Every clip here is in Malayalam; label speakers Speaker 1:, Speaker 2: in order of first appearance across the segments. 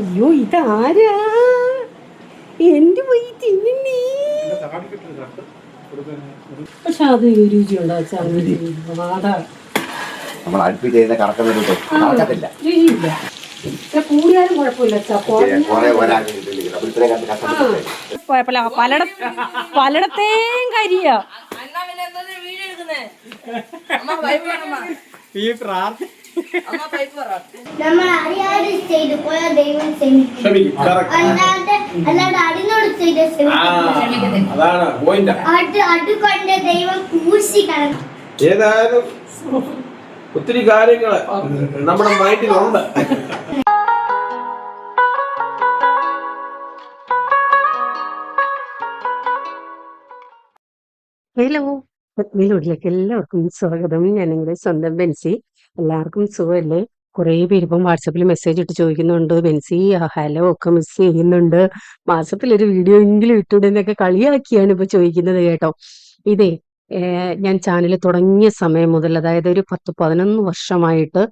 Speaker 1: അയ്യോ ഇതാരാ എന്റെ പോയി തിന്നേ. പക്ഷെ അത് രുചിയുണ്ടോ
Speaker 2: നമ്മൾ അടുപ്പ് ചെയ്യുന്ന കറക്കത്തില്ല.
Speaker 1: രുചിയില്ല. കൂടിയാലും കുഴപ്പമില്ല. പലയിടത്തേം കരിയാ.
Speaker 3: നമ്മൾ അറിയാതെ ചെയ്തു പോയ ദൈവം അതുകൊണ്ട് ദൈവം കൂശിക്കണം.
Speaker 4: ഏതായാലും ഒത്തിരി കാര്യങ്ങൾ നമ്മുടെ മൈൻഡിലുണ്ട്.
Speaker 1: ഹലോ, വീട്ടിലേക്ക് എല്ലാവർക്കും സ്വാഗതം. ഞാൻ നിങ്ങളുടെ സ്വന്തം ബെൻസി. എല്ലാവർക്കും സുഖമല്ലേ? കുറേ പേര് ഇപ്പം വാട്സപ്പിൽ മെസ്സേജ് ഇട്ട് ചോദിക്കുന്നുണ്ട്, ബെൻസി ഹലോ ഒക്കെ മിസ് ചെയ്യുന്നുണ്ട്, മാസത്തിലൊരു വീഡിയോ എങ്കിലും ഇട്ടുവിടുന്നൊക്കെ കളിയാക്കിയാണ് ഇപ്പൊ ചോദിക്കുന്നത് കേട്ടോ. ഇതേ ഞാൻ ചാനൽ തുടങ്ങിയ സമയം മുതൽ, അതായത് ഒരു 10-11 വർഷമായിട്ട്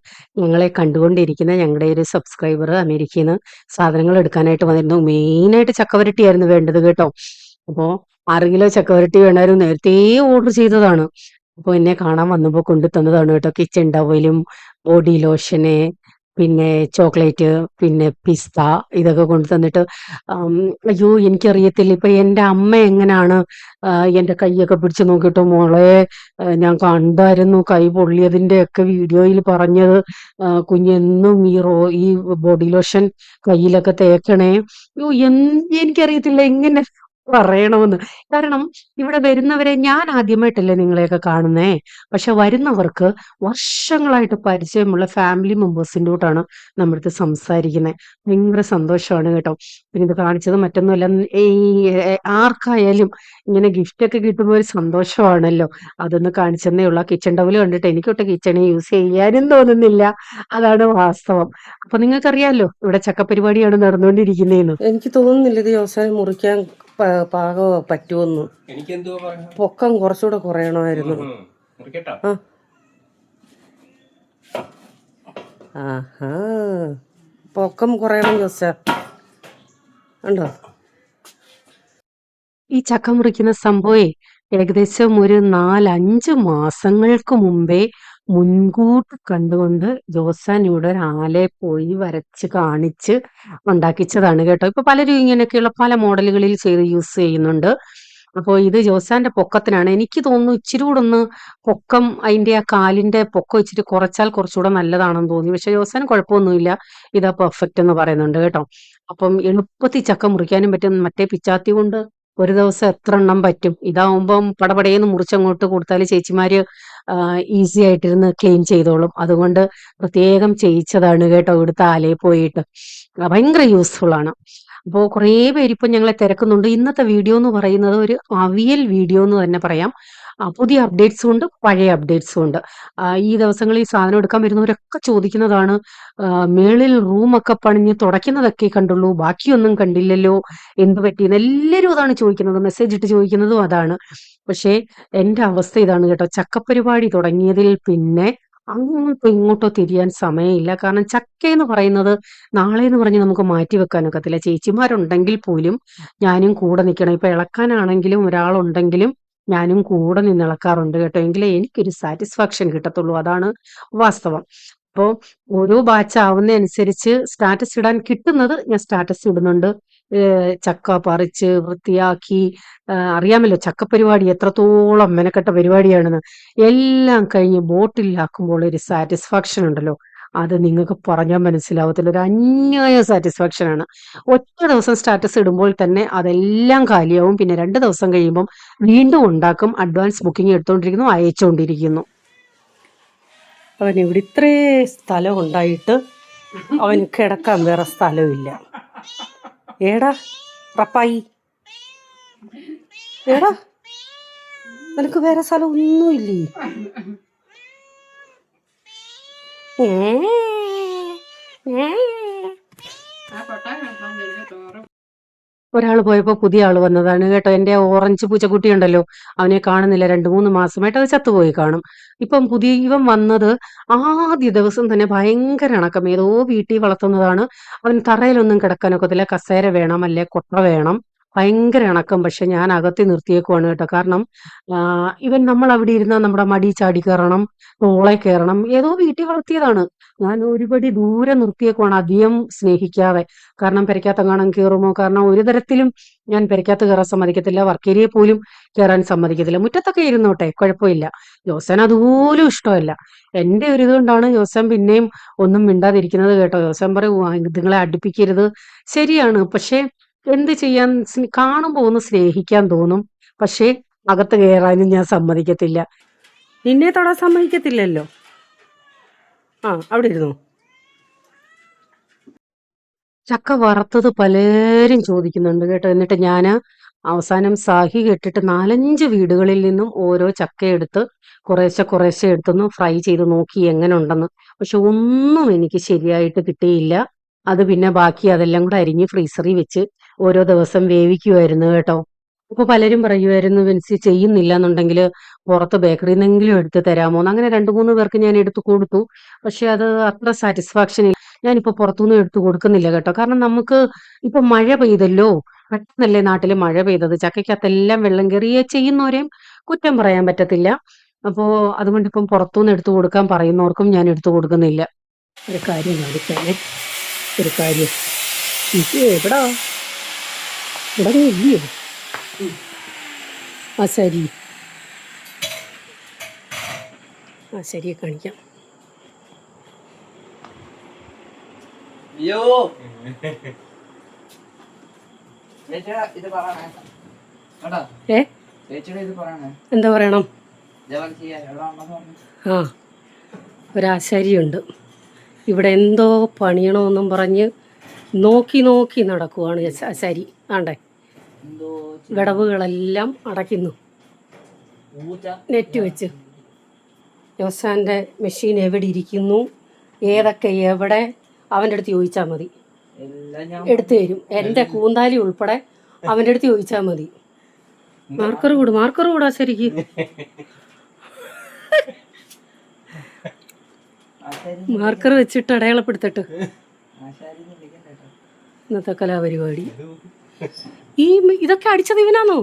Speaker 1: ഞങ്ങളെ കണ്ടുകൊണ്ടിരിക്കുന്ന ഞങ്ങളുടെ ഒരു സബ്സ്ക്രൈബർ അമേരിക്കയിൽ നിന്ന് സാധനങ്ങൾ എടുക്കാനായിട്ട് വന്നിരുന്നു. മെയിനായിട്ട് ചക്കവരട്ടിയായിരുന്നു വേണ്ടത് കേട്ടോ. അപ്പോൾ 6 കിലോ ചക്കവരട്ടി വേണമായിരുന്നു. നേരത്തെ ഓർഡർ ചെയ്തതാണ്. അപ്പോൾ എന്നെ കാണാൻ വന്നപ്പോൾ കൊണ്ടു തന്നതാണ് കേട്ടോ. കിച്ചൺ ടവലും ബോഡി ലോഷന്, പിന്നെ ചോക്ലേറ്റ്, പിന്നെ പിസ്ത, ഇതൊക്കെ കൊണ്ടു തന്നിട്ട് അയ്യോ എനിക്കറിയത്തില്ല ഇപ്പൊ എൻ്റെ അമ്മ എങ്ങനെയാണ് എൻ്റെ കൈയൊക്കെ പിടിച്ച് നോക്കിയിട്ട്, മോളെ ഞാൻ കണ്ടായിരുന്നു കൈ പൊള്ളിയതിൻ്റെ ഒക്കെ വീഡിയോയിൽ പറഞ്ഞത്, കുഞ്ഞെന്നും ഈ ബോഡി ലോഷൻ കയ്യിലൊക്കെ തേക്കണേ. അയ്യോ എനിക്കറിയത്തില്ല എങ്ങനെ പറയണമെന്ന്. കാരണം ഇവിടെ വരുന്നവരെ ഞാൻ ആദ്യമായിട്ടല്ലേ നിങ്ങളെയൊക്കെ കാണുന്നേ. പക്ഷെ വരുന്നവർക്ക് വർഷങ്ങളായിട്ട് പരിചയമുള്ള ഫാമിലി മെമ്പേഴ്സിൻ്റെ കൂട്ടാണ് നമ്മുടെ സംസാരിക്കുന്നത്. ഭയങ്കര സന്തോഷമാണ് കേട്ടോ. പിന്നെ ഇത് കാണിച്ചത് മറ്റൊന്നുമല്ല, ഈ ആർക്കായാലും ഇങ്ങനെ ഗിഫ്റ്റ് ഒക്കെ കിട്ടുമ്പോൾ ഒരു സന്തോഷമാണല്ലോ. അതൊന്ന് കാണിച്ചെന്നേ ഉള്ളൂ. കിച്ചൺ ടവല് കണ്ടിട്ട് എനിക്കൊട്ട് കിച്ചണിൽ യൂസ് ചെയ്യാനും തോന്നുന്നില്ല. അതാണ് വാസ്തവം. അപ്പൊ നിങ്ങൾക്കറിയാമല്ലോ ഇവിടെ ചക്കപ്പരിപാടിയാണ് നടന്നുകൊണ്ടിരിക്കുന്നതെന്ന്. എനിക്ക് തോന്നുന്നില്ല ഇത് വ്യവസായം മുറിക്കാൻ പാകം പറ്റുമെന്ന്. പൊക്കം കുറച്ചുകൂടെ കുറയണമായിരുന്നു. ആഹാ, പൊക്കം കുറയണം ജോസാ. ഉണ്ടോ ഈ ചക്ക മുറിക്കുന്ന സംഭവേ? ഏകദേശം ഒരു 4-5 മാസങ്ങൾക്ക് മുമ്പേ മുൻകൂട്ടി കണ്ടുകൊണ്ട് ജോസാൻ ഇവിടെ ഒരു ആലയെ പോയി വരച്ച് കാണിച്ച് ഉണ്ടാക്കിച്ചതാണ് കേട്ടോ. ഇപ്പൊ പലരും ഇങ്ങനെയൊക്കെയുള്ള പല മോഡലുകളിൽ ചെയ്ത് യൂസ് ചെയ്യുന്നുണ്ട്. അപ്പോൾ ഇത് ജോസാന്റെ പൊക്കത്തിനാണ്. എനിക്ക് തോന്നുന്നു ഇച്ചിരി കൂടെ ഒന്ന് പൊക്കം, അതിന്റെ ആ കാലിന്റെ പൊക്കം ഇച്ചിരി കുറച്ചാൽ കുറച്ചുകൂടെ നല്ലതാണെന്ന് തോന്നി. പക്ഷെ ജോസാൻ കുഴപ്പമൊന്നുമില്ല, ഇതാ പെർഫെക്റ്റ് എന്ന് പറയുന്നുണ്ട് കേട്ടോ. അപ്പം എളുപ്പത്തിൽ ചക്ക മുറിക്കാനും പറ്റും. മറ്റേ പിച്ചാത്തി കൊണ്ട് ഒരു ദിവസം എത്ര എണ്ണം പറ്റും? ഇതാവുമ്പം പടപടയെന്ന് മുറിച്ചങ്ങോട്ട് കൊടുത്താൽ ചേച്ചിമാര് ഈസി ആയിട്ടിരുന്ന് ക്ലീൻ ചെയ്തോളും. അതുകൊണ്ട് പ്രത്യേകം ചെയ്യിച്ചതാണ് കേട്ടോ ഇവിടുത്തെ ആലയിൽ പോയിട്ട്. ഭയങ്കര യൂസ്ഫുൾ ആണ്. അപ്പോൾ കുറേ പേരിപ്പം ഞങ്ങളെ തിരക്കുന്നുണ്ട്. ഇന്നത്തെ വീഡിയോ എന്ന് പറയുന്നത് ഒരു അവിയൽ വീഡിയോ എന്ന് തന്നെ പറയാം. പുതിയ അപ്ഡേറ്റ്സും ഉണ്ട്, പഴയ അപ്ഡേറ്റ്സും ഉണ്ട്. ഈ ദിവസങ്ങളിൽ ഈ സാധനം എടുക്കാൻ വരുന്നവരൊക്കെ ചോദിക്കുന്നതാണ്, മേളിൽ റൂമൊക്കെ പണിഞ്ഞ് തുടയ്ക്കുന്നതൊക്കെ കണ്ടുള്ളൂ, ബാക്കിയൊന്നും കണ്ടില്ലല്ലോ, എന്ത് പറ്റിയെന്ന് എല്ലാവരും അതാണ് ചോദിക്കുന്നത്. മെസ്സേജ് ഇട്ട് ചോദിക്കുന്നതും അതാണ്. പക്ഷേ എൻ്റെ അവസ്ഥ ഇതാണ് കേട്ടോ. ചക്കപ്പരിപാടി തുടങ്ങിയതിൽ പിന്നെ അങ്ങോട്ടോ ഇങ്ങോട്ടോ തിരിയാൻ സമയമില്ല. കാരണം ചക്ക എന്ന് പറയുന്നത് നാളെ എന്ന് പറഞ്ഞ് നമുക്ക് മാറ്റി വെക്കാനൊക്കത്തില്ല. ചേച്ചിമാരുണ്ടെങ്കിൽ പോലും ഞാനും കൂടെ നിൽക്കണം. ഇപ്പൊ ഇളക്കാനാണെങ്കിലും ഒരാളുണ്ടെങ്കിലും ഞാനും കൂടെ നിന്ന് ഇളക്കാറുണ്ട് കേട്ടോ. എങ്കിലേ എനിക്കൊരു സാറ്റിസ്ഫാക്ഷൻ കിട്ടത്തുള്ളൂ. അതാണ് വാസ്തവം. അപ്പോൾ ഓരോ ബാച്ച് ആവുന്ന അനുസരിച്ച് സ്റ്റാറ്റസ് ഇടാൻ കിട്ടുന്നത് ഞാൻ സ്റ്റാറ്റസ് ഇടുന്നുണ്ട്. ചക്ക പറിച്ച് വൃത്തിയാക്കി, അറിയാമല്ലോ ചക്കപ്പരിപാടി എത്രത്തോളം മെനക്കെട്ട പരിപാടിയാണെന്ന്. എല്ലാം കഴിഞ്ഞ് ബോട്ടിലാക്കുമ്പോൾ ഒരു സാറ്റിസ്ഫാക്ഷൻ ഉണ്ടല്ലോ, അത് നിങ്ങൾക്ക് പറഞ്ഞാൽ മനസ്സിലാവത്തില്ല. ഒരു അന്യായ സാറ്റിസ്ഫാക്ഷൻ ആണ്. ഒറ്റ ദിവസം സ്റ്റാറ്റസ് ഇടുമ്പോൾ തന്നെ അതെല്ലാം കാലിയാവും. പിന്നെ 2 ദിവസം കഴിയുമ്പം വീണ്ടും ഉണ്ടാക്കും. അഡ്വാൻസ് ബുക്കിംഗ് എടുത്തുകൊണ്ടിരിക്കുന്നു, അയച്ചുകൊണ്ടിരിക്കുന്നു. അവൻ ഇവിടെ ഇത്രേ സ്ഥലം ഉണ്ടായിട്ട് അവന് കിടക്കാൻ വേറെ സ്ഥലമില്ല. ഏടാ റപ്പായി, ഏടാ നിനക്ക് വേറെ സ്ഥലം ഒന്നുമില്ലേ? ഒരാൾ പോയപ്പോ പുതിയ ആള് വന്നതാണ് കേട്ടോ. എന്റെ ഓറഞ്ച് പൂച്ചക്കുട്ടി ഉണ്ടല്ലോ, അവനെ കാണുന്നില്ല. 2-3 മാസമായിട്ട് അത് ചത്തുപോയി കാണും. ഇപ്പം പുതിയ ഇവൻ വന്നത് ആദ്യ ദിവസം തന്നെ ഭയങ്കര ഇണക്കം. ഏതോ വീട്ടിൽ വളർത്തുന്നതാണ്. അവൻ തറയിലൊന്നും കിടക്കാനൊക്കത്തില്ല. കസേര വേണം, അല്ലെ കൊട്ട വേണം. ഭയങ്കര ഇണക്കം. പക്ഷെ ഞാൻ അകത്തി നിർത്തിയേക്കുവാണ് കേട്ടോ. കാരണം ഇവൻ നമ്മൾ അവിടെ ഇരുന്നാൽ നമ്മുടെ മടി ചാടി കയറണം, തോളെ കയറണം. ഏതോ വീട്ടിൽ വളർത്തിയതാണ്. ഞാൻ ഒരുപടി ദൂരെ നിർത്തിയേക്കുവാണ്, അധികം സ്നേഹിക്കാതെ. കാരണം പെരയ്ക്കകത്തെങ്ങാനും കയറുമോ, കാരണം ഒരു തരത്തിലും ഞാൻ പെരയ്ക്കകത്ത് കയറാൻ സമ്മതിക്കത്തില്ല. വർക്കേരിയെ പോലും കയറാൻ സമ്മതിക്കത്തില്ല. മുറ്റത്തൊക്കെ ഇരുന്നോട്ടെ, കുഴപ്പമില്ല. ജോസാൻ അതുപോലും ഇഷ്ടമല്ല. എന്റെ ഒരു ഇതുകൊണ്ടാണ് ജോസാൻ പിന്നെയും ഒന്നും മിണ്ടാതിരിക്കുന്നത് കേട്ടോ. ജോസാൻ പറയും, ഇതുങ്ങളെ അടുപ്പിക്കരുത്. ശരിയാണ്, പക്ഷെ എന്ത് ചെയ്യാൻ, കാണുമ്പോ ഒന്ന് സ്നേഹിക്കാൻ തോന്നും. പക്ഷേ അകത്ത് കയറാനും ഞാൻ സമ്മതിക്കത്തില്ല. നിന്നെ തൊടാൻ സമ്മതിക്കത്തില്ലല്ലോ. അവിടെ ഇരുന്നു. ചക്ക വറുത്തത് പലരും ചോദിക്കുന്നുണ്ട് കേട്ടോ. എന്നിട്ട് ഞാൻ അവസാനം സാഹി കേട്ടിട്ട് 4-5 വീടുകളിൽ നിന്നും ഓരോ ചക്ക എടുത്ത് കുറേശ്ശെ എടുത്തൊന്ന് ഫ്രൈ ചെയ്ത് നോക്കി എങ്ങനെ ഉണ്ടെന്ന്. പക്ഷെ ഒന്നും എനിക്ക് ശരിയായിട്ട് കിട്ടിയില്ല. അത് പിന്നെ ബാക്കി അതെല്ലാം കൂടെ അരിഞ്ഞ് ഫ്രീസറിൽ വെച്ച് ഓരോ ദിവസം വേവിക്കുമായിരുന്നു കേട്ടോ. അപ്പൊ പലരും പറയുമായിരുന്നു, വിൻസി ചെയ്യുന്നില്ല എന്നുണ്ടെങ്കിൽ പുറത്ത് ബേക്കറിയിൽ നിന്നെങ്കിലും എടുത്ത് തരാമോന്ന്. അങ്ങനെ 2-3 പേർക്ക് ഞാൻ എടുത്തു കൊടുത്തു. പക്ഷെ അത് അത്ര സാറ്റിസ്ഫാക്ഷൻ ഇല്ല. ഞാനിപ്പോ പുറത്തുനിന്ന് എടുത്തു കൊടുക്കുന്നില്ല കേട്ടോ. കാരണം നമുക്ക് ഇപ്പൊ മഴ പെയ്തല്ലോ, പെട്ടെന്നല്ലേ നാട്ടില് മഴ പെയ്തത്. ചക്കയ്ക്കകത്തെല്ലാം വെള്ളം കയറിയേ ചെയ്യുന്നവരെയും കുറ്റം പറയാൻ പറ്റത്തില്ല. അപ്പോ അതുകൊണ്ട് ഇപ്പം പുറത്തുനിന്ന് എടുത്തു കൊടുക്കാൻ പറയുന്നവർക്കും ഞാൻ എടുത്തു കൊടുക്കുന്നില്ല. ഒരു കാര്യം കാണിക്കാനേ, ഒരു കാര്യം. ഇത് എവിടാ, ഇവിടെ ഇല്ലയോ? ശരി, ശരിയെ കാണിക്കാം. എന്താ പറയണം? ഒരാശാരിയുണ്ട് ഇവിടെ, എന്തോ പണിയണമെന്നും പറഞ്ഞ് നോക്കി നടക്കുവാണ് ആശാരി. ആണ്ടേ വിടവുകളെല്ലാം അടയ്ക്കുന്നു നെറ്റ് വെച്ച്. ജോസാൻ്റെ മെഷീൻ എവിടെ ഇരിക്കുന്നു, ഏതൊക്കെ എവിടെ, അവൻ്റെ അടുത്ത് ചോദിച്ചാൽ മതി, എടുത്തു തരും. എൻ്റെ കൂന്താലി ഉൾപ്പെടെ അവൻ്റെ അടുത്ത് ചോദിച്ചാൽ മതി. മാർക്കർ കൂടാ ശരിക്ക്. മാർക്കർ വെച്ചിട്ട് അടയാളപ്പെടുത്തിട്ട് ഇന്നത്തെ കലാപരിപാടി. ഇതൊക്കെ അടിച്ചത് ഇവനാണോ?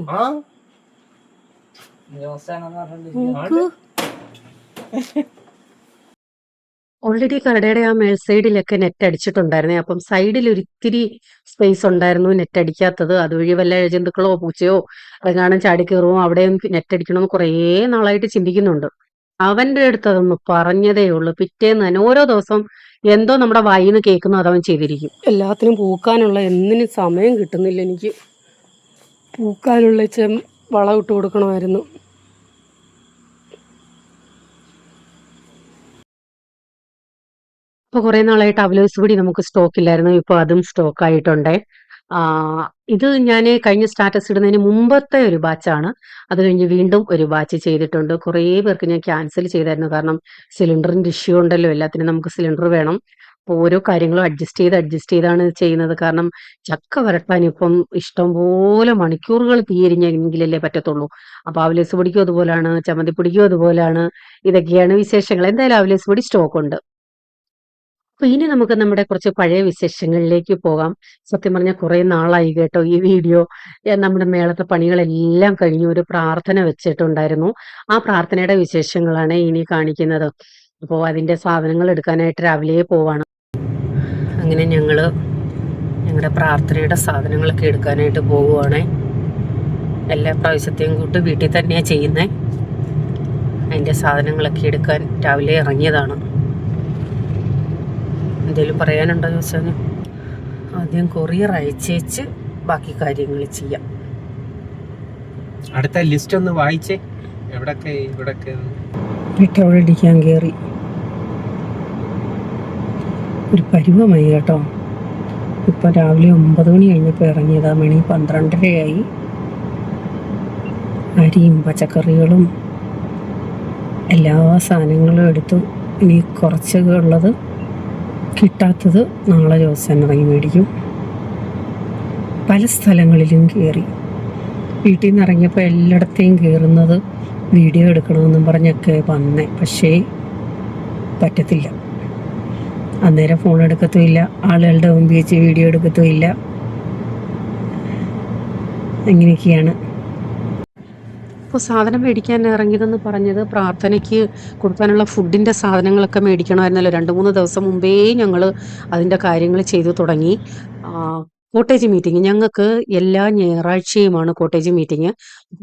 Speaker 1: ഓൾറെഡി കടയുടെ ആ മേൽ സൈഡിലൊക്കെ നെറ്റ് അടിച്ചിട്ടുണ്ടായിരുന്നേ. അപ്പം സൈഡിൽ ഒരിത്തിരി സ്പേസ് ഉണ്ടായിരുന്നു നെറ്റ് അടിക്കാത്തത്. അതുവഴി വല്ല ജന്തുക്കളോ പൂച്ചയോ അതെങ്ങാനും ചാടിക്കയറുമോ, അവിടെയും നെറ്റ് അടിക്കണമെന്ന് കുറേ നാളായിട്ട് ചിന്തിക്കുന്നുണ്ട്. അവന്റെ അടുത്ത് അതൊന്ന് പറഞ്ഞതേ ഉള്ളൂ. പിറ്റേന്ന് തന്നെ ഓരോ ദിവസം എന്തോ നമ്മുടെ വായിന്ന് കേൾക്കുന്നു അതവൻ ചെയ്തിരിക്കും. എല്ലാത്തിനും പൂക്കാനുള്ള എന്തിനും സമയം കിട്ടുന്നില്ല എനിക്ക്. പൂക്കാനുള്ള വളം ഇട്ട് കൊടുക്കണമായിരുന്നു. ഇപ്പൊ കുറെ നാളായിട്ട് അവലോസ് പൊടി നമുക്ക് സ്റ്റോക്കില്ലായിരുന്നു. ഇപ്പൊ അതും സ്റ്റോക്ക് ആയിട്ടുണ്ടേ. ഇത് ഞാൻ കഴിഞ്ഞ സ്റ്റാറ്റസ് ഇടുന്നതിന് മുമ്പത്തെ ഒരു ബാച്ചാണ്. അത് കഴിഞ്ഞ് വീണ്ടും ഒരു ബാച്ച് ചെയ്തിട്ടുണ്ട്. കുറേ പേർക്ക് ഞാൻ ക്യാൻസൽ ചെയ്തായിരുന്നു. കാരണം സിലിണ്ടറിന്റെ ഇഷ്യൂ ഉണ്ടല്ലോ, എല്ലാത്തിനും നമുക്ക് സിലിണ്ടർ വേണം. അപ്പോൾ ഓരോ കാര്യങ്ങളും അഡ്ജസ്റ്റ് ചെയ്താണ് ചെയ്യുന്നത്. കാരണം ചക്ക വരട്ടാൻ ഇപ്പം ഇഷ്ടംപോലെ മണിക്കൂറുകൾ തീയരിഞ്ഞെങ്കിലല്ലേ പറ്റത്തുള്ളൂ. അപ്പൊ അവലോസ് പൊടിക്കും അതുപോലാണ്, ചമ്മന്തിപ്പൊടിക്കും അതുപോലാണ്. ഇതൊക്കെയാണ് വിശേഷങ്ങൾ. എന്തായാലും അവലോസ് പൊടി സ്റ്റോക്ക് ഉണ്ട്. അപ്പൊ ഇനി നമുക്ക് നമ്മുടെ കുറച്ച് പഴയ വിശേഷങ്ങളിലേക്ക് പോകാം. സത്യം പറഞ്ഞാൽ കുറെ നാളായി കേട്ടോ ഈ വീഡിയോ. നമ്മുടെ മേളത്തെ പണികളെല്ലാം കഴിഞ്ഞു, ഒരു പ്രാർത്ഥന വെച്ചിട്ടുണ്ടായിരുന്നു. ആ പ്രാർത്ഥനയുടെ വിശേഷങ്ങളാണ് ഇനി കാണിക്കുന്നത്. അപ്പോൾ അതിന്റെ സാധനങ്ങൾ എടുക്കാനായിട്ട് രാവിലെ പോവാണ്. അങ്ങനെ ഞങ്ങളുടെ പ്രാർത്ഥനയുടെ സാധനങ്ങളൊക്കെ എടുക്കാനായിട്ട് പോവുകയാണേ. എല്ലാ പ്രാവശ്യത്തെയും കൂട്ട് വീട്ടിൽ തന്നെയാണ് ചെയ്യുന്നത്. അതിൻ്റെ സാധനങ്ങളൊക്കെ എടുക്കാൻ രാവിലെ ഇറങ്ങിയതാണ്. എന്തെങ്കിലും പറയാനുണ്ടോ ചോദിച്ചാൽ? ആദ്യം കൊറിയർ അയച്ചേച്ച് ബാക്കി കാര്യങ്ങൾ ചെയ്യാം.
Speaker 5: അടുത്ത ലിസ്റ്റ് ഒന്ന് വായിച്ചേ.
Speaker 1: പെട്രോൾ അടിക്കാൻ കയറി ഒരു പരുവമായി കേട്ടോ. ഇപ്പം രാവിലെ 9 മണി കഴിഞ്ഞപ്പോൾ ഇറങ്ങിയതാ. മണി 12:30 അരിയും പച്ചക്കറികളും എല്ലാ സാധനങ്ങളും എടുത്തു. ഇനി കുറച്ചൊക്കെ ഉള്ളത്, കിട്ടാത്തത് നാളെ ജോസാൻ ഇറങ്ങി മേടിക്കും. പല സ്ഥലങ്ങളിലും കയറി. വീട്ടിൽ നിന്ന് ഇറങ്ങിയപ്പോൾ എല്ലായിടത്തെയും കയറുന്നത് വീഡിയോ എടുക്കണമെന്നും പറഞ്ഞൊക്കെ വന്നേ. പക്ഷേ പറ്റത്തില്ല. അന്നേരം ഫോൺ എടുക്കത്തുമില്ല, ആളുകളുടെ മുമ്പിൽ വെച്ച് വീഡിയോ എടുക്കത്തുമില്ല. അങ്ങനെയൊക്കെയാണ്. അപ്പോൾ സാധനം മേടിക്കാൻ ഇറങ്ങിയതെന്ന് പറഞ്ഞത് പ്രാർത്ഥനയ്ക്ക് കൊടുക്കാനുള്ള ഫുഡിൻ്റെ സാധനങ്ങളൊക്കെ മേടിക്കണമായിരുന്നല്ലോ. 2-3 ദിവസം മുമ്പേ ഞങ്ങൾ അതിൻ്റെ കാര്യങ്ങൾ ചെയ്തു തുടങ്ങി. കോട്ടേജ് മീറ്റിംഗ് ഞങ്ങൾക്ക് എല്ലാ ഞായറാഴ്ചയുമാണ് കോട്ടേജ് മീറ്റിംഗ്.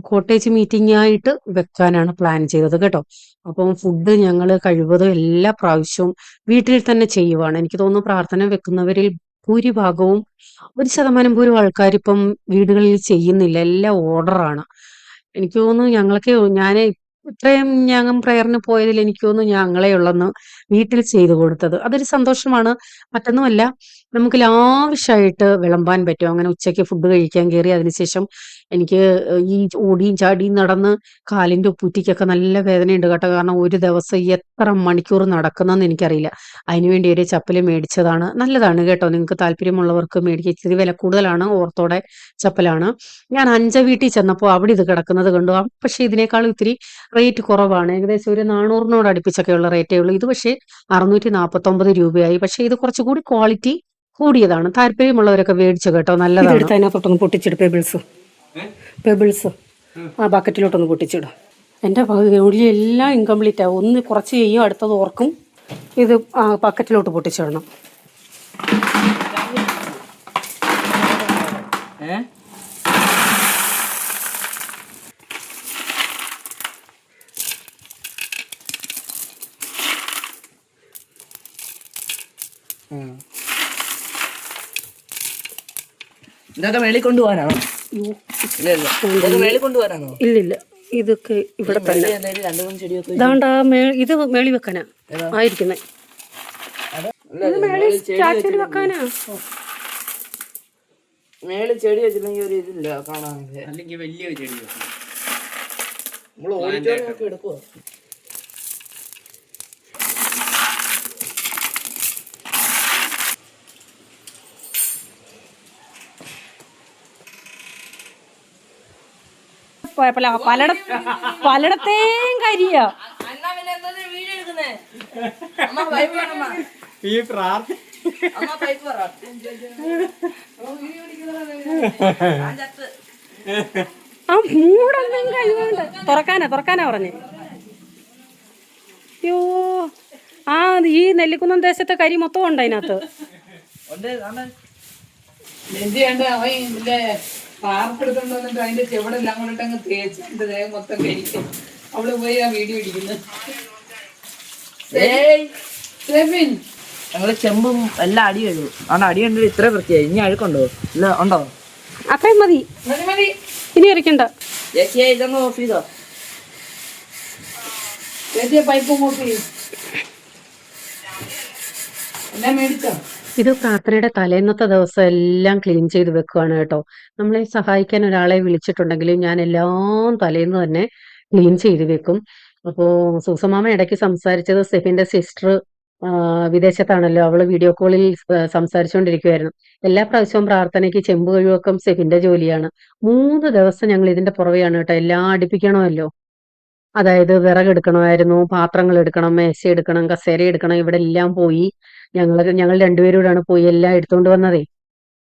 Speaker 1: കോട്ടേജ് മീറ്റിംഗ് ആയിട്ട് വെക്കാനാണ് പ്ലാൻ ചെയ്തത് കേട്ടോ. അപ്പം ഫുഡ് ഞങ്ങൾ കഴിവതും എല്ലാ പ്രാവശ്യവും വീട്ടിൽ തന്നെ ചെയ്യുവാണ്. എനിക്ക് തോന്നുന്നു പ്രാർത്ഥന വെക്കുന്നവരിൽ ഭൂരിഭാഗവും 1% പോലും ആൾക്കാരിപ്പം വീടുകളിൽ ചെയ്യുന്നില്ല, എല്ലാം ഓർഡറാണ്. എനിക്ക് തോന്നുന്നു ഞങ്ങൾക്ക് ഞാൻ ഇത്രയും ഞങ്ങൾ പ്രയറിന് പോയതിൽ എനിക്ക് തോന്നുന്നു ഞങ്ങളെ ഉള്ളെന്ന് വീട്ടിൽ ചെയ്തു കൊടുത്തത്. അതൊരു സന്തോഷമാണ്. മറ്റൊന്നുമല്ല, നമുക്ക് ലാവിഷായിട്ട് വിളമ്പാൻ പറ്റും. അങ്ങനെ ഉച്ചയ്ക്ക് ഫുഡ് കഴിക്കാൻ കയറി അതിനുശേഷം എനിക്ക് ഈ ഓടിയും ചാടിയും നടന്ന് കാലിൻ്റെ ഉപ്പൂറ്റിക്കൊക്കെ നല്ല വേദനയുണ്ട് കേട്ടോ. കാരണം ഒരു ദിവസം എത്ര മണിക്കൂർ നടക്കുന്നതെന്ന് എനിക്കറിയില്ല. അതിനുവേണ്ടി ഒരു ചപ്പല് മേടിച്ചതാണ്. നല്ലതാണ് കേട്ടോ, നിങ്ങൾക്ക് താല്പര്യമുള്ളവർക്ക് മേടിക്കുക. ഇച്ചിരി വില കൂടുതലാണ്, ഓർത്തോടെ ചപ്പലാണ്. ഞാൻ വീട്ടിൽ ചെന്നപ്പോൾ അവിടെ ഇത് കിടക്കുന്നത് കണ്ടു. പക്ഷേ ഇതിനേക്കാളും ഇത്തിരി റേറ്റ് കുറവാണ്. ഏകദേശം ഒരു 400 അടുപ്പിച്ചൊക്കെയുള്ള റേറ്റേ ഉള്ളൂ. ഇത് പക്ഷേ 649 രൂപയായി. പക്ഷേ ഇത് കുറച്ചുകൂടി ക്വാളിറ്റി കൂടിയതാണ്. താല്പര്യമുള്ളവരൊക്കെ മേടിച്ചു കേട്ടോ, നല്ലതാണ്. എടുത്ത് അതിനകത്തോട്ടൊന്ന് പൊട്ടിച്ചിട്. പെബിൾസ് ആ ബക്കറ്റിലോട്ടൊന്ന് പൊട്ടിച്ചിടും. എൻ്റെ ജോലി എല്ലാം ഇൻകംപ്ലീറ്റ് ആവും. ഒന്ന് കുറച്ച് ചെയ്യും, അടുത്തത് ഓർക്കും. ഇത് ബക്കറ്റിലോട്ട് പൊട്ടിച്ചിടണം.
Speaker 5: ഇതൊക്കെ മേളിൽ കൊണ്ടുപോകാനാണോ? മേളിൽ കൊണ്ടുപോകാനാണോ?
Speaker 1: ഇല്ലില്ല, ഇതൊക്കെ ഇവിടെ തന്നെ.
Speaker 5: 2-3 ചെടിയൊക്കെ
Speaker 1: ഇതാണ്ടാ ഇത് മേളി വെക്കാനാ ആയിരിക്കുന്നേ. വെക്കാനാ
Speaker 5: മേളിൽ ചെടി വെച്ചില്ലെങ്കിൽ ഒരു ഇതില്ല കാണാൻ.
Speaker 4: അല്ലെങ്കിൽ വലിയ ചെടി
Speaker 5: നമ്മള് ഓഡിറ്റോറിയം എടുക്കുവോ?
Speaker 1: പലയിടത്തേയും കരിയാ.
Speaker 4: ഈ പ്രാർത്ഥന
Speaker 1: ആ മൂടൊന്നും കഴിവുണ്ട്. തുറക്കാനാ പറഞ്ഞേ. അയ്യോ, ആ ഈ നെല്ലിക്കുന്നം ദേശത്തെ കരി മൊത്തം ഉണ്ട് അതിനകത്ത്.
Speaker 5: പാർപ്പെടുത്തോണ്ട് വന്നിട്ട് അതിന്റെ ചെവിടെല്ലാം കൊണ്ടിട്ട് അങ്ങ് തേച്ച് എന്റെ ദേഹം മൊത്തം കഴിക്കും. അവള് പോയി ആ വീഡിയോ ഇടിക്കുന്നു. ഞങ്ങള് ചെമ്പും എല്ലാം അടി കഴിയും. ആണ് അടി കണ്ടത് ഇത്ര വൃത്തിയായി. ഇനി അഴുക്കുണ്ടോ? ഇല്ല, ഉണ്ടോ?
Speaker 1: അത്രയും മതി, ഇനി ഇരിക്കണ്ട.
Speaker 5: ചേച്ചിയെ ഇതൊന്ന് ഓഫ് ചെയ്തോ? ചേച്ചിയെ പൈപ്പും ഓഫ് ചെയ്യും. എല്ലാം മേടിച്ചോ?
Speaker 1: ഇത് പ്രാർത്ഥനയുടെ തലേന്നത്തെ ദിവസം എല്ലാം ക്ലീൻ ചെയ്ത് വെക്കുവാണ് കേട്ടോ. നമ്മളെ സഹായിക്കാൻ ഒരാളെ വിളിച്ചിട്ടുണ്ടെങ്കിൽ ഞാൻ എല്ലാം തലേന്ന് തന്നെ ക്ലീൻ ചെയ്ത് വെക്കും. അപ്പോൾ സൂസമാമ ഇടയ്ക്ക് സംസാരിച്ചത് സെഫിന്റെ സിസ്റ്റർ വിദേശത്താണല്ലോ, അവള് വീഡിയോ കോളിൽ സംസാരിച്ചുകൊണ്ടിരിക്കുവായിരുന്നു. എല്ലാ പ്രാവശ്യവും പ്രാർത്ഥനയ്ക്ക് ചെമ്പ് കഴിവൊക്കെ സെഫിന്റെ ജോലിയാണ്. 3 ദിവസം ഞങ്ങൾ ഇതിന്റെ പുറകെയാണ് കേട്ടോ. എല്ലാം അടുപ്പിക്കണമല്ലോ. അതായത് വിറകെടുക്കണമായിരുന്നു, പാത്രങ്ങൾ എടുക്കണം, മേശ എടുക്കണം, കസേര എടുക്കണം. ഇവിടെ എല്ലാം പോയി. ഞങ്ങൾ രണ്ടുപേരോടാണ് പോയി എല്ലാം എടുത്തോണ്ട് വന്നതേ.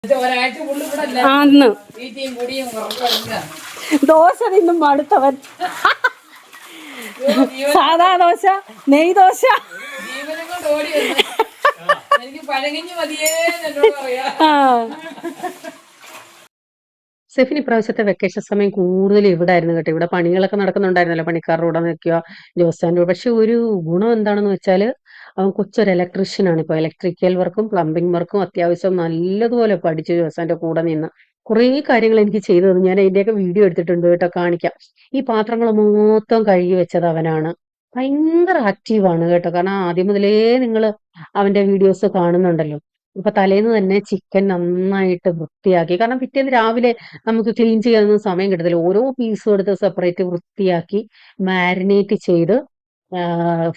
Speaker 5: ഒരാഴ്ച ഫുള്ള് ഇവിടെ അല്ല.
Speaker 1: അന്ന്
Speaker 5: വീട്ടിയും കൂടിയും ഉറക്കമില്ല.
Speaker 1: ദോശ തിന്നും മടുത്തവൻ. സാധാ ദോശ, നെയ് ദോശ.
Speaker 5: ജീവനം കൊണ്ട് ഓടി വന്നു. എനിക്ക് പഴകഞ്ഞു മതിയേ എന്നോട് പറയാ.
Speaker 1: സെഫിന് ഇപ്രാവശ്യത്തെ വെക്കേഷൻ സമയം കൂടുതൽ ഇവിടെ ആയിരുന്നു കേട്ടോ. ഇവിടെ പണികളൊക്കെ നടക്കുന്നുണ്ടായിരുന്നല്ലോ, പണിക്കാരുടെ കൂടെ നിൽക്കുക, ജോസാൻ്റെ കൂടെ. പക്ഷെ ഒരു ഗുണം എന്താണെന്ന് വെച്ചാൽ അവൻ കൊച്ചൊരു ഇലക്ട്രീഷ്യനാണ്. ഇപ്പോൾ ഇലക്ട്രിക്കൽ വർക്കും പ്ലംബിംഗ് വർക്കും അത്യാവശ്യം നല്ലതുപോലെ പഠിച്ചു ജോസാൻ്റെ കൂടെ നിന്ന് കുറേ കാര്യങ്ങൾ എനിക്ക് ചെയ്തു തന്നു. ഞാൻ അതിൻ്റെയൊക്കെ വീഡിയോ എടുത്തിട്ടുണ്ട് കേട്ടോ, കാണിക്കാം. ഈ പാത്രങ്ങൾ മൊത്തം കഴുകി വെച്ചത് അവനാണ്. ഭയങ്കര ആക്റ്റീവാണ് കേട്ടോ. കാരണം ആദ്യം മുതലേ നിങ്ങൾ അവന്റെ വീഡിയോസ് കാണുന്നുണ്ടല്ലോ. ഇപ്പൊ തലേന്ന് തന്നെ ചിക്കൻ നന്നായിട്ട് വൃത്തിയാക്കി. കാരണം പിറ്റേന്ന് രാവിലെ നമുക്ക് ക്ലീൻ ചെയ്യാനൊന്നും സമയം കിട്ടത്തില്ല. ഓരോ പീസും എടുത്ത് സെപ്പറേറ്റ് വൃത്തിയാക്കി മാരിനേറ്റ് ചെയ്ത്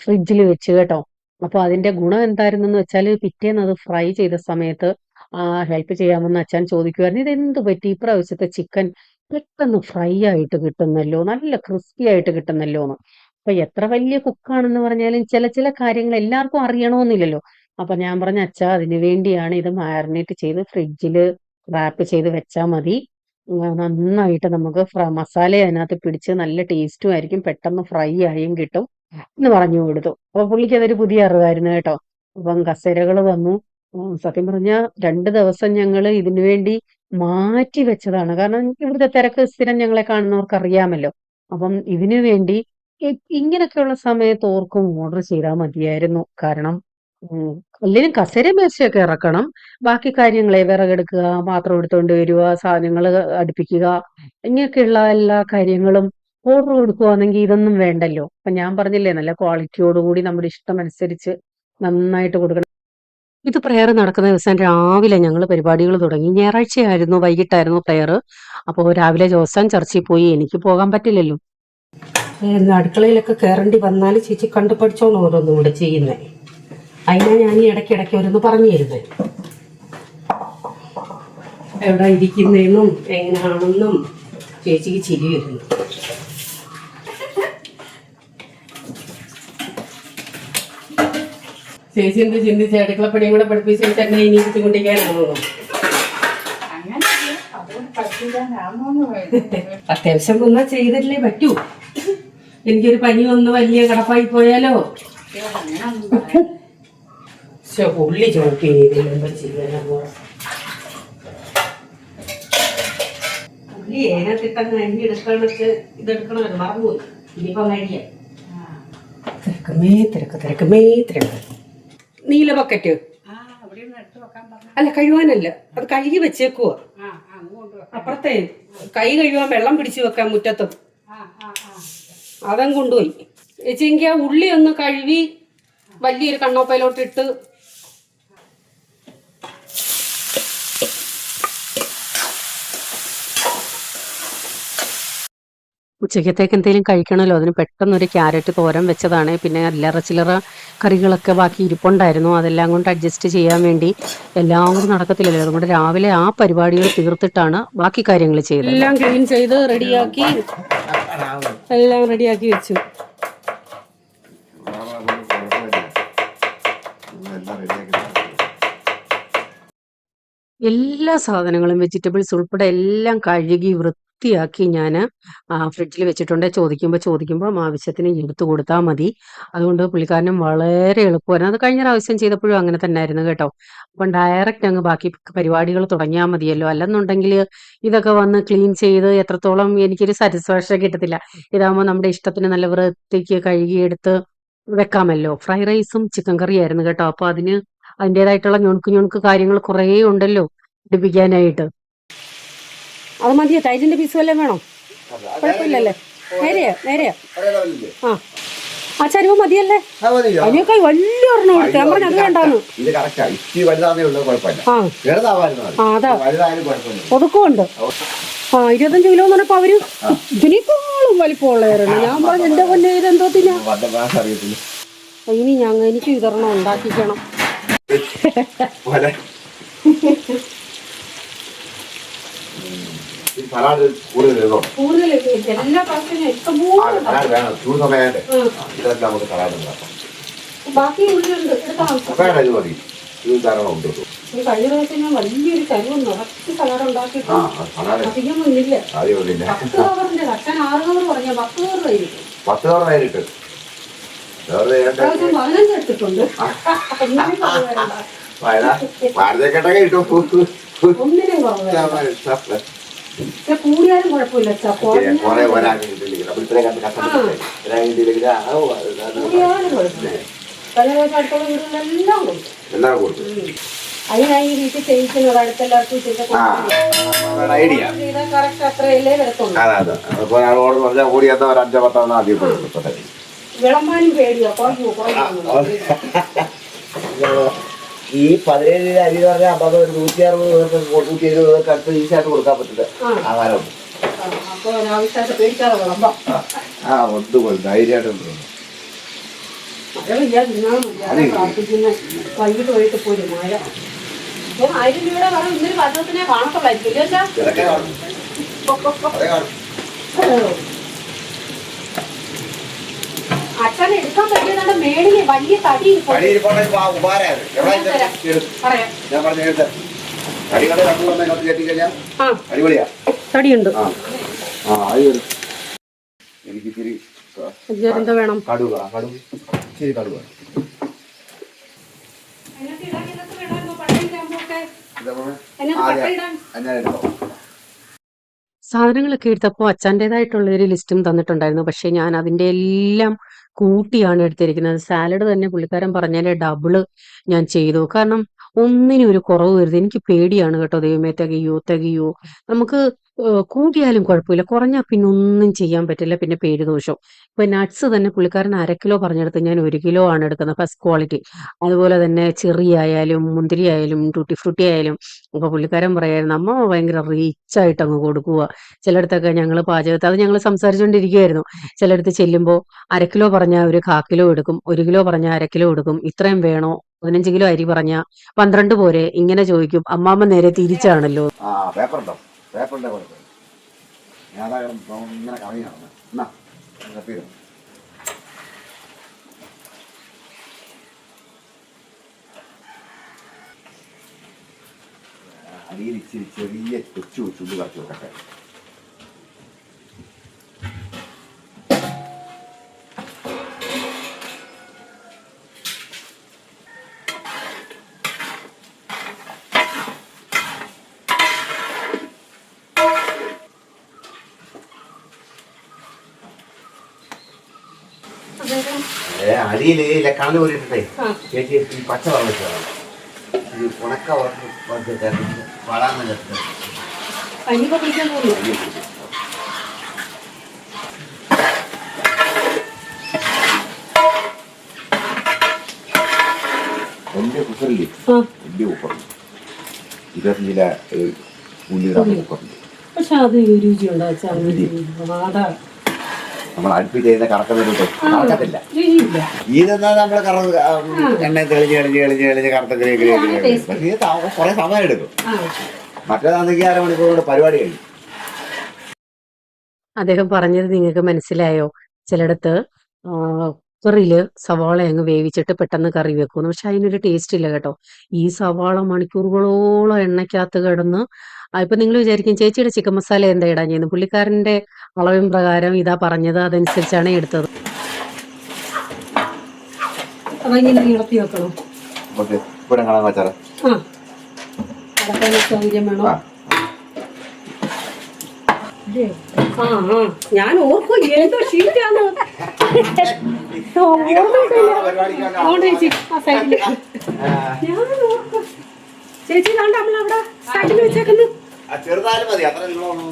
Speaker 1: ഫ്രിഡ്ജിൽ വെച്ച് കേട്ടോ. അപ്പൊ അതിന്റെ ഗുണം എന്തായിരുന്നെന്ന് വെച്ചാൽ പിറ്റേന്ന് അത് ഫ്രൈ ചെയ്ത സമയത്ത് ഹെൽപ്പ് ചെയ്യാമെന്ന് അച്ഛൻ ചോദിക്കുമായിരുന്നു. ഇതെന്ത് പറ്റി ഇപ്രാവശ്യത്തെ ചിക്കൻ പെട്ടെന്ന് ഫ്രൈ ആയിട്ട് കിട്ടുന്നല്ലോ, നല്ല ക്രിസ്പി ആയിട്ട് കിട്ടുന്നല്ലോ എന്ന്. അപ്പൊ എത്ര വലിയ കുക്കാണെന്ന് പറഞ്ഞാലും ചില ചില കാര്യങ്ങൾ എല്ലാവർക്കും അറിയണമെന്നില്ലല്ലോ. അപ്പൊ ഞാൻ പറഞ്ഞ അച്ഛാ അതിനു വേണ്ടിയാണ് ഇത് മാരിനേറ്റ് ചെയ്ത് ഫ്രിഡ്ജിൽ റാപ്പ് ചെയ്ത് വെച്ചാൽ മതി. നന്നായിട്ട് നമുക്ക് മസാല അതിനകത്ത് പിടിച്ച് നല്ല ടേസ്റ്റും ആയിരിക്കും, പെട്ടെന്ന് ഫ്രൈ ആയും കിട്ടും എന്ന് പറഞ്ഞു കൊടുത്തു. അപ്പൊ പുള്ളിക്ക് അതൊരു പുതിയ അറിവായിരുന്നു കേട്ടോ. അപ്പം കസേരകൾ വന്നു. സത്യം പറഞ്ഞ 2 ദിവസം ഞങ്ങൾ ഇതിനു വേണ്ടി മാറ്റി വെച്ചതാണ്. കാരണം ഇവിടുത്തെ തിരക്ക് സ്ഥിരം ഞങ്ങളെ കാണുന്നവർക്ക് അറിയാമല്ലോ. അപ്പം ഇതിനു വേണ്ടി ഇങ്ങനെയൊക്കെയുള്ള സമയത്ത് ഓർക്കും ഓർഡർ ചെയ്താൽ മതിയായിരുന്നു. കാരണം അല്ലെങ്കിലും കസേര മേശയൊക്കെ ഇറക്കണം. ബാക്കി കാര്യങ്ങളെ വിറകെടുക്കുക, പാത്രം എടുത്തോണ്ട് വരിക, സാധനങ്ങൾ അടുപ്പിക്കുക, ഇങ്ങനെയൊക്കെയുള്ള എല്ലാ കാര്യങ്ങളും ഓർഡർ കൊടുക്കുവാണെങ്കിൽ ഇതൊന്നും വേണ്ടല്ലോ. അപ്പൊ ഞാൻ പറഞ്ഞില്ലേ നല്ല ക്വാളിറ്റിയോടുകൂടി നമ്മുടെ ഇഷ്ടമനുസരിച്ച് നന്നായിട്ട് കൊടുക്കണം. ഇത് പ്രെയർ നടക്കുന്ന ദിവസം രാവിലെ ഞങ്ങൾ പരിപാടികൾ തുടങ്ങി. ഞായറാഴ്ചയായിരുന്നു, വൈകിട്ടായിരുന്നു പ്രെയർ. അപ്പോൾ രാവിലെ ജോസാൻ ചർച്ചിൽ പോയി. എനിക്ക് പോകാൻ പറ്റില്ലല്ലോ. അടുക്കളയിലൊക്കെ കയറേണ്ടി വന്നാൽ ചേച്ചി കണ്ടു പഠിച്ചോണം ഓരോന്നും ഇവിടെ ചെയ്യുന്നേ. അതിനാ ഞാൻ ഈ ഇടയ്ക്കിടയ്ക്ക് ഓരോന്ന് പറഞ്ഞു തരുന്നേ. എവിടെ ഇരിക്കുന്നതെന്നും എങ്ങനെയാണെന്നും ചേച്ചിക്ക് ചിരി വരുന്നു. ചേച്ചി എന്ത് ചിന്തിച്ച് അടുക്കളപ്പണിയും കൂടെ പഠിപ്പിച്ച് തന്നെ ഇനി ബുദ്ധിമുട്ടിക്കാനാണോ? അത്യാവശ്യം വന്നാൽ ചെയ്തല്ലേ പറ്റൂ. എനിക്കൊരു പനി വന്ന് വലിയ കടപ്പായി പോയാലോ? ഉള്ളി ചോട്ടി ഉള്ളി ഏനത്തിട്ടങ്ങ് അരി എടുക്കണം, ഇതെടുക്കണമല്ലോ, മറന്നുപോയി. ഇനിയിപ്പോ അരിയ തിരക്ക്. നീല ബക്കറ്റ് അല്ല, കഴുകാനല്ല, അത് കഴുകി വെച്ചേക്കുവോ. അപ്പുറത്തെ കൈ കഴുകാൻ വെള്ളം പിടിച്ചു വെക്കാൻ മുറ്റത്ത്, അതങ്ങ് കൊണ്ടുപോയി. ചേച്ചിക്ക് ആ ഉള്ളി ഒന്ന് കഴുകി വലിയൊരു കണ്ണോപ്പയിലോട്ടിട്ട് ഉച്ചക്കത്തേക്ക് എന്തെങ്കിലും കഴിക്കണമല്ലോ. അതിന് പെട്ടെന്നൊരു ക്യാരറ്റ് തോരൻ വെച്ചതാണ്. പിന്നെ അല്ലറ ചില്ലറ കറികളൊക്കെ ബാക്കി ഇരിപ്പുണ്ടായിരുന്നു. അതെല്ലാം കൊണ്ട് അഡ്ജസ്റ്റ് ചെയ്യാൻ വേണ്ടി എല്ലാം കൂടി നടക്കത്തില്ലല്ലോ. അതുകൊണ്ട് രാവിലെ ആ പരിപാടികൾ തീർത്തിട്ടാണ് ബാക്കി കാര്യങ്ങൾ ചെയ്തത്. എല്ലാം ക്ലീൻ ചെയ്ത് റെഡിയാക്കി വെച്ചു. എല്ലാ സാധനങ്ങളും വെജിറ്റബിൾസ് ഉൾപ്പെടെ എല്ലാം കഴുകി വൃത്തിയാക്കി ഞാൻ ഫ്രിഡ്ജിൽ വെച്ചിട്ടുണ്ട്. ചോദിക്കുമ്പോൾ ആവശ്യത്തിന് എടുത്തു കൊടുത്താൽ മതി. അതുകൊണ്ട് പുള്ളിക്കാരനും വളരെ എളുപ്പമായിരുന്നു. അത് കഴിഞ്ഞ പ്രാവശ്യം ചെയ്തപ്പോഴും അങ്ങനെ തന്നെ ആയിരുന്നു കേട്ടോ. അപ്പം ഡയറക്റ്റ് അങ്ങ് ബാക്കി പരിപാടികൾ തുടങ്ങിയാൽ മതിയല്ലോ. അല്ലെന്നുണ്ടെങ്കിൽ ഇതൊക്കെ വന്ന് ക്ലീൻ ചെയ്ത് എത്രത്തോളം എനിക്കൊരു സാറ്റിസ്ഫാക്ഷൻ കിട്ടത്തില്ല. ഇതാകുമ്പോൾ നമ്മുടെ ഇഷ്ടത്തിന് നല്ല വൃത്തിക്ക് കഴുകിയെടുത്ത് വെക്കാമല്ലോ. ഫ്രൈഡ് റൈസും ചിക്കൻ കറിയായിരുന്നു കേട്ടോ. അപ്പോൾ അതിൻ്റെതായിട്ടുള്ള ഞുണുക്ക് കാര്യങ്ങൾ കുറേ ഉണ്ടല്ലോ പിടിപ്പിക്കാനായിട്ട്. അത് മതിയോ? തൈരിന്റെ പീസ് വല്ലതും വേണോ? കുഴപ്പമില്ലല്ലേ? നേരെയാ ആ ചരിവ് മതിയല്ലേ? അതിനൊക്കെ വലിയ ഒരെണ്ണം എടുത്ത് ഞാൻ പറഞ്ഞു അത് വേണ്ടാന്ന്. അതാ ഒതുക്കമുണ്ട്. 25 കിലോ എന്ന് പറഞ്ഞപ്പോ അവര് ഇതിനേക്കാളും വലിപ്പമുള്ളവരാണ്. ഞാൻ പറഞ്ഞു എന്റെ പൊന്നെ ഇതെന്തോ തിന്നാ. ഇനി എനിക്ക് ഇതൊരെണ്ണം ഉണ്ടാക്കിക്കണം. ബാക്കി ഉള്ളിയുണ്ട്. കഴിഞ്ഞ പ്രാവശ്യം ഞാൻ വലിയൊരു കരുവ് നിറച്ച് സലാഡ് ഉണ്ടാക്കിയിട്ട് അധികം വന്നില്ല. 10 കവറിന്റെ അച്ഛൻ 6 കവർ പറഞ്ഞ 10 കവറായിരിക്കും. 15 എടുത്തിട്ടുണ്ട്. ഒന്നിനും കൂടിയാലും കുഴപ്പമില്ല. കൂടിയാലും കുഴപ്പമില്ല. കഴിഞ്ഞ പ്രാവശ്യം അടുത്തുള്ള വീടുകളെല്ലാം കൊടുത്തു. അതിനായി ഈ വീട്ടിൽ ചെയ്യിക്കുന്നത് അടുത്തെല്ലാവർക്കും കറക്റ്റ് അത്രയല്ലേ വരത്തുള്ളൂ. വിളമ്പാനും പേടിയോ?
Speaker 2: ഈ 17 അരി പറഞ്ഞാൽ 50 160 പേർക്ക് 170 പേർക്ക് അടുത്ത് ഈസിയായിട്ട് കൊടുക്കാൻ പറ്റില്ല ആഹാരം. ധൈര്യമായിട്ട്
Speaker 5: വൈകിട്ട് പോരും മഴ
Speaker 1: 1000 രൂപയുടെ വറ ഇന്നൊരു പാചകത്തിനെ കാണത്തുള്ളായിരിക്കും ഇല്ലല്ലോ.
Speaker 2: ഇതൊക്കെ കാണും. അതേ കാണും.
Speaker 1: അച്ഛനെ എടുക്കാൻ പറ്റിയതാണ് മേളില് വലിയ തടി
Speaker 2: അടിയിരിപ്പുണ്ടെങ്കിൽ ഉപകാരമായത്. എവിടെ
Speaker 1: പറയാം.
Speaker 2: ഞാൻ പറഞ്ഞു കേട്ട അടികളെ രണ്ടു വന്ന് ഇങ്ങോട്ട് കയറ്റി കഴിഞ്ഞാൽ അടിപൊളിയാ.
Speaker 1: തടിയുണ്ട്.
Speaker 2: അത് എനിക്ക് ഇത്തിരി
Speaker 1: എന്താ വേണം?
Speaker 2: കടുവ ഇച്ചിരി കടുവ
Speaker 1: സാധനങ്ങളൊക്കെ എടുത്തപ്പോൾ അച്ഛൻ്റെതായിട്ടുള്ള ഒരു ലിസ്റ്റും തന്നിട്ടുണ്ടായിരുന്നു. പക്ഷെ ഞാൻ അതിൻ്റെ എല്ലാം കൂട്ടിയാണ് എടുത്തിരിക്കുന്നത്. സാലഡ് തന്നെ പുള്ളിക്കാരൻ പറഞ്ഞതിന്റെ ഡബിള് ഞാൻ ചെയ്തു. കാരണം ഒന്നിനും ഒരു കുറവ് വരുത്. എനിക്ക് പേടിയാണ് കേട്ടോ, ദൈവമേ തികയോ. നമുക്ക് കൂടിയാലും കുഴപ്പമില്ല, കുറഞ്ഞാൽ പിന്നെ ഒന്നും ചെയ്യാൻ പറ്റില്ല, പിന്നെ പേര് ദോഷം. ഇപ്പൊ നട്ട്സ് തന്നെ പുള്ളിക്കാരൻ 1/2 കിലോ പറഞ്ഞെടുത്ത് ഞാൻ 1 കിലോ ആണ് എടുക്കുന്നത്, ഫസ്റ്റ് ക്വാളിറ്റി. അതുപോലെ തന്നെ ചെറി ആയാലും മുന്തിരി ആയാലും ടൂട്ടി ഫ്രൂട്ടി ആയാലും. അപ്പൊ പുള്ളിക്കാരൻ പറയായിരുന്നു അമ്മ ഭയങ്കര റീച്ച് ആയിട്ട് അങ്ങ് കൊടുക്കുക. ചിലയിടത്തൊക്കെ ഞങ്ങൾ പാചകത്തിൽ അത് ഞങ്ങൾ സംസാരിച്ചുകൊണ്ടിരിക്കുകയായിരുന്നു. ചിലയിടത്ത് ചെല്ലുമ്പോൾ 1/2 കിലോ പറഞ്ഞാൽ ഒരു 1/4 കിലോ എടുക്കും, 1 കിലോ പറഞ്ഞാൽ 1/2 കിലോ എടുക്കും. ഇത്രയും വേണോ, 15 കിലോ അരി പറഞ്ഞ 12 പോരെ, ഇങ്ങനെ ചോദിക്കും. അമ്മാമ്മ നേരെ തിരിച്ചാണല്ലോ.
Speaker 2: പേപ്പറുണ്ടോ? പേപ്പറിന്റെ കുഴപ്പമില്ല. ഞാൻ ഇങ്ങനെ കളയാണ്. എന്നാ കപ്പീരും അടിയിൽ ഇച്ചിരി ചെറിയ കൊച്ചു ചുള്ളി കറച്ച് വെക്കട്ടെ. അടിയില് കണല് പോരിട്ടേ ചേച്ചി ഈ പച്ച വെള്ളം വെച്ചാൽ ഈ ഉണക്ക വളാന്ന് വലിയ കുക്കറില്ലേ, വലിയ കുക്കറുണ്ട്, 25 കിലോ ഉള്ളിയുടെ കുക്കറുണ്ട്.
Speaker 1: പക്ഷെ അത് രുചിയുണ്ടോ?
Speaker 2: നമ്മൾ അടുപ്പിൽ ചെയ്യുന്ന കറക്കുന്നതിട്ട് കറക്കത്തില്ല. ഇതെന്നാ നമ്മള് എണ്ണ തെളിഞ്ഞ് കറുത്ത പക്ഷെ ഇത് കുറെ സമയം എടുക്കും. മറ്റേതാണെങ്കിൽ 1/2 മണിക്കൂർ കൊണ്ട് പരിപാടി കഴിയും.
Speaker 1: അദ്ദേഹം പറഞ്ഞത് നിങ്ങൾക്ക് മനസ്സിലായോ? ചിലയിടത്ത് കുക്കറില് സവാള അങ്ങ് വേവിച്ചിട്ട് പെട്ടെന്ന് കറി വെക്കുന്നു. പക്ഷെ അതിനൊരു ടേസ്റ്റ് ഇല്ല കേട്ടോ. ഈ സവാള മണിക്കൂറുകളോളം എണ്ണയ്ക്കകത്ത് കിടന്ന് ഇപ്പൊ നിങ്ങൾ വിചാരിക്കും ചേച്ചിയുടെ ചിക്കൻ മസാല എന്താ ഇടാൻ ചെയ്യുന്നത്. പുള്ളിക്കാരന്റെ അളവിൻ പ്രകാരം ഇതാ പറഞ്ഞത്, അതനുസരിച്ചാണ് എടുത്തത്. അതങ്ങനെ ഇളക്കി വെക്കണം. സൗകര്യം വേണം. ഞാൻ ഓർക്കും ഏതോ ഷീറ്റാണ്. ചേച്ചി കണ്ട നമ്മളവിടെ സൈഡിൽ വെച്ചേക്കുന്നു.
Speaker 2: ചെറുതായാലും മതി, അത്ര നിങ്ങളൊന്നും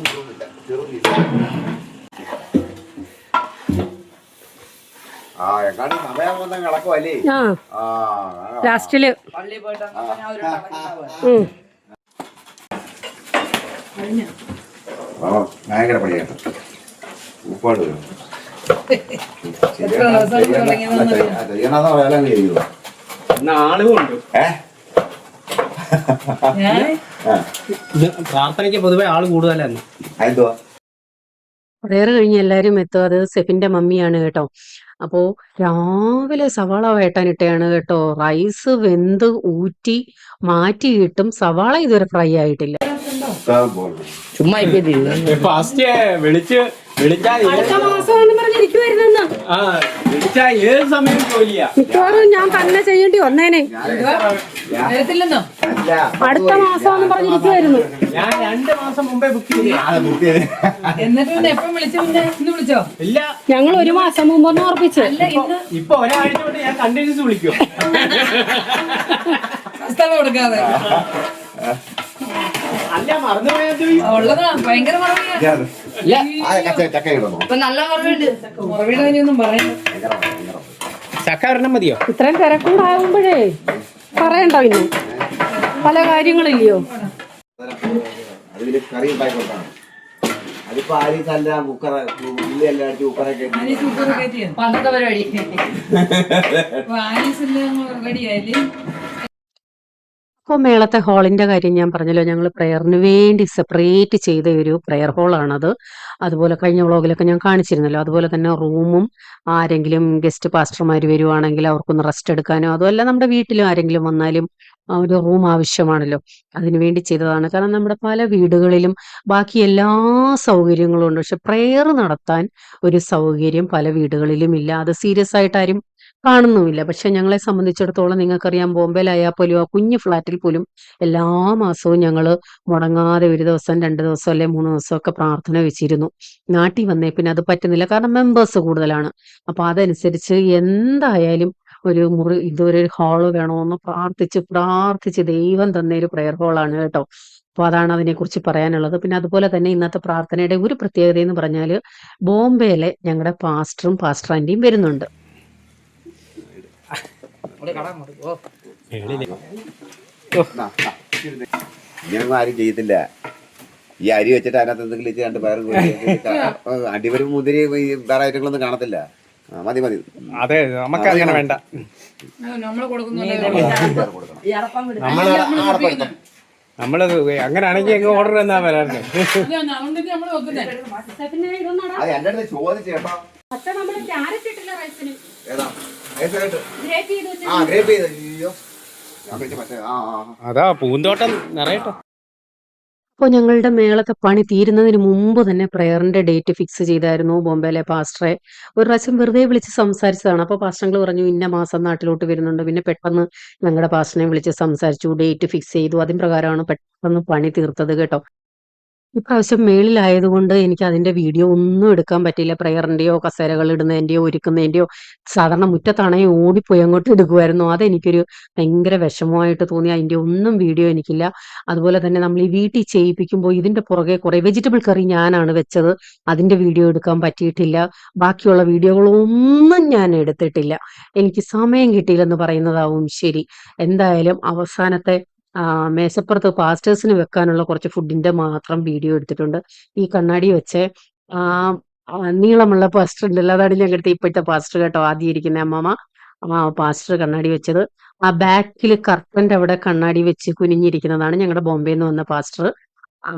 Speaker 2: എങ്ങാണ്ട് സമയം വന്നാൽ കിടക്കുമല്ലേ.
Speaker 1: ലാസ്റ്റില്
Speaker 2: ഭയങ്കര പണിയായിട്ട് ഉപ്പാട് വരും.
Speaker 4: പ്രാർത്ഥനയ്ക്ക് പൊതുവെ ആള് കൂടുതലായിരുന്നു.
Speaker 2: എന്തുവാ
Speaker 1: പ്രയർ കഴിഞ്ഞ് എല്ലാരും എത്തും. അത് സെഫിന്റെ മമ്മിയാണ് കേട്ടോ. അപ്പോ രാവിലെ സവാള വേട്ടാനിട്ടയാണ് കേട്ടോ. റൈസ് വെന്ത് ഊറ്റി മാറ്റിയിട്ടും സവാള ഇതുവരെ ഫ്രൈ ആയിട്ടില്ല.
Speaker 4: ചുമ്മാ ഫാസ്റ്റ് വിളിച്ചാൽ ഏത് സമയം ജോലിയാ.
Speaker 1: മിക്കവാറും ഞാൻ തന്നെ ചെയ്യേണ്ടി വന്നേനെ. അടുത്ത മാസം പറഞ്ഞിരിക്കുവായിരുന്നു.
Speaker 4: ഞാൻ 2 മാസം മുമ്പേ ബുക്ക് ചെയ്തു.
Speaker 5: വിളിച്ചോ?
Speaker 4: ഇല്ല,
Speaker 1: ഞങ്ങൾ 1 മാസം മുമ്പ് ഉറപ്പിച്ചു.
Speaker 4: ഇപ്പൊ ഒരാഴ്ച കൊണ്ട് ഞാൻ കണ്ടിന്യൂസ് വിളിക്കും.
Speaker 5: കൊടുക്കാതെ
Speaker 4: അല്ല, മറന്നുപോയത്
Speaker 5: ഉള്ളതാ. ഭയങ്കര മറവിയാ. നല്ല മറവിയുണ്ട്. മറവിയുടെ കാര്യമൊന്നും പറയണ്ട.
Speaker 4: ചക്ക ഒരെണ്ണം മതിയോ?
Speaker 1: ഇത്രയും തിരക്കൂടാകുമ്പോഴേ പറയണ്ടോ ഇന്ന് പല കാര്യങ്ങളില്ലയോ.
Speaker 2: അതില് കറി ഉണ്ടാക്കി കൊടുത്താണ്. അതിപ്പോ ആരീസല്ല കുക്കറ ഉള്ളിയെല്ലാം അടിച്ച് കുക്കറെ കയറ്റി
Speaker 5: പണ്ടത്തെ പരിപാടി ആരീസെല്ലാം റെഡിയായില്ലേ.
Speaker 1: ഇപ്പോൾ മേളത്തെ ഹാളിന്റെ കാര്യം ഞാൻ പറഞ്ഞല്ലോ, ഞങ്ങൾ പ്രയറിന് വേണ്ടി സെപ്പറേറ്റ് ചെയ്ത ഒരു പ്രയർ ഹാളാണത്. അതുപോലെ കഴിഞ്ഞ വ്ളോഗിലൊക്കെ ഞാൻ കാണിച്ചിരുന്നല്ലോ. അതുപോലെ തന്നെ റൂമും ആരെങ്കിലും ഗസ്റ്റ് പാസ്റ്റർമാർ വരുവാണെങ്കിൽ അവർക്കൊന്ന് റെസ്റ്റ് എടുക്കാനോ, അതുമല്ല നമ്മുടെ വീട്ടിലും ആരെങ്കിലും വന്നാലും ഒരു റൂം ആവശ്യമാണല്ലോ, അതിനു വേണ്ടി ചെയ്തതാണ്. കാരണം നമ്മുടെ പല വീടുകളിലും ബാക്കി എല്ലാ സൗകര്യങ്ങളും ഉണ്ട്, പക്ഷെ പ്രെയർ നടത്താൻ ഒരു സൗകര്യം പല വീടുകളിലും ഇല്ല. അത് സീരിയസ് ആയിട്ട് ആരും കാണുന്നുമില്ല. പക്ഷെ ഞങ്ങളെ സംബന്ധിച്ചിടത്തോളം നിങ്ങൾക്കറിയാം, ബോംബെയിലായാൽ പോലും ആ കുഞ്ഞു ഫ്ലാറ്റിൽ പോലും എല്ലാ മാസവും ഞങ്ങൾ മുടങ്ങാതെ ഒരു ദിവസം 2 ദിവസം അല്ലെ 3 ദിവസമൊക്കെ പ്രാർത്ഥന വെച്ചിരുന്നു. നാട്ടിൽ വന്നേ പിന്നെ അത് പറ്റുന്നില്ല, കാരണം മെമ്പേഴ്സ് കൂടുതലാണ്. അപ്പൊ അതനുസരിച്ച് എന്തായാലും ഒരു മുറി ഇതൊരു ഹാള് വേണമെന്ന് പ്രാർത്ഥിച്ച് പ്രാർത്ഥിച്ച് ദൈവം തന്ന ഒരു പ്രയർ ഹാളാണ് കേട്ടോ. അപ്പൊ അതാണ് അതിനെക്കുറിച്ച് പറയാനുള്ളത്. പിന്നെ അതുപോലെ തന്നെ ഇന്നത്തെ പ്രാർത്ഥനയുടെ ഒരു പ്രത്യേകത എന്ന് പറഞ്ഞാൽ, ബോംബെയിലെ ഞങ്ങളുടെ പാസ്റ്ററും പാസ്റ്റർ ആന്റിയും വരുന്നുണ്ട്.
Speaker 2: ഇങ്ങനൊന്നും ആരും ചെയ്യത്തില്ല. ഈ അരി വെച്ചിട്ട് അതിനകത്ത് എന്തെങ്കിലും ഇച്ച് രണ്ട് പയർ അടിവരും മുതിരി വേറെ ഐറ്റങ്ങളൊന്നും കാണത്തില്ല. മതി മതി.
Speaker 4: അതെ, നമുക്ക് അങ്ങനെ വേണ്ട.
Speaker 5: നമ്മള് കൊടുക്കുന്ന
Speaker 4: നമ്മള് അങ്ങനെയാണെങ്കിൽ എങ്ങനെ ഓർഡർ എന്നാ വരാറുണ്ട്.
Speaker 5: നമ്മള് വെക്കുന്നേ
Speaker 2: അത് എന്റെ അടുത്ത് ചോദിച്ചു കേട്ടോ. ഏതാ ഗ്രേപ്പ് ചെയ്ത് അയ്യോ മറ്റേ
Speaker 4: അതാ പൂന്തോട്ടം നിറയട്ടെ.
Speaker 1: അപ്പോൾ ഞങ്ങളുടെ മേളത്തെ പണി തീരുന്നതിന് മുമ്പ് തന്നെ പ്രയറിന്റെ ഡേറ്റ് ഫിക്സ് ചെയ്തായിരുന്നു ബോംബെയിലെ പാസ്റ്ററെ. ഒരു പ്രാവശ്യം വെറുതെ വിളിച്ച് സംസാരിച്ചതാണ്. അപ്പോൾ പാസ്റ്റർ പറഞ്ഞു ഇന്ന മാസം നാട്ടിലോട്ട് വരുന്നുണ്ട്. പിന്നെ പെട്ടെന്ന് ഞങ്ങളുടെ പാസ്റ്ററിനെ വിളിച്ച് സംസാരിച്ചു, ഡേറ്റ് ഫിക്സ് ചെയ്തു. അതിൻ പ്രകാരമാണ് പെട്ടെന്ന് പണി തീർത്തത് കേട്ടോ. ഇപ്രാവശ്യം മേളിലായതുകൊണ്ട് എനിക്ക് അതിന്റെ വീഡിയോ ഒന്നും എടുക്കാൻ പറ്റിയില്ല. പ്രയറിന്റെയോ കസേരകൾ ഇടുന്നതിന്റെയോ ഒരുക്കുന്നതിന്റെയോ. സാധാരണ മുറ്റത്താണെങ്കിൽ ഓടിപ്പോയി അങ്ങോട്ട് എടുക്കുമായിരുന്നു. അതെനിക്കൊരു ഭയങ്കര വിഷമമായിട്ട് തോന്നി. അതിന്റെ ഒന്നും വീഡിയോ എനിക്കില്ല. അതുപോലെ തന്നെ നമ്മൾ ഈ വീട്ടിൽ ചെയ്യിപ്പിക്കുമ്പോൾ ഇതിന്റെ പുറകെ കുറെ വെജിറ്റബിൾ കറി ഞാനാണ് വെച്ചത്, അതിന്റെ വീഡിയോ എടുക്കാൻ പറ്റിയിട്ടില്ല. ബാക്കിയുള്ള വീഡിയോകളൊന്നും ഞാൻ എടുത്തിട്ടില്ല. എനിക്ക് സമയം കിട്ടിയില്ലെന്ന് പറയുന്നതാവും ശരി. എന്തായാലും അവസാനത്തെ മേശപ്പുറത്ത് പാസ്റ്റേഴ്സിന് വെക്കാനുള്ള കുറച്ച് ഫുഡിന്റെ മാത്രം വീഡിയോ എടുത്തിട്ടുണ്ട്. ഈ കണ്ണാടി വെച്ച് ആ നീളമുള്ള പാസ്റ്റർ ഉണ്ടല്ലോ, അതാണ് ഞങ്ങളുടെ ഇപ്പോഴത്തെ പാസ്റ്റർ കേട്ടോ, ആദ്യം ഇരിക്കുന്ന അമ്മമ്മ. പാസ്റ്റർ കണ്ണാടി വെച്ചത്. ആ ബാക്കിൽ കർട്ടന്റെ അവിടെ കണ്ണാടി വെച്ച് കുനിഞ്ഞിരിക്കുന്നതാണ് ഞങ്ങളുടെ ബോംബെയിൽ നിന്ന് വന്ന പാസ്റ്റർ.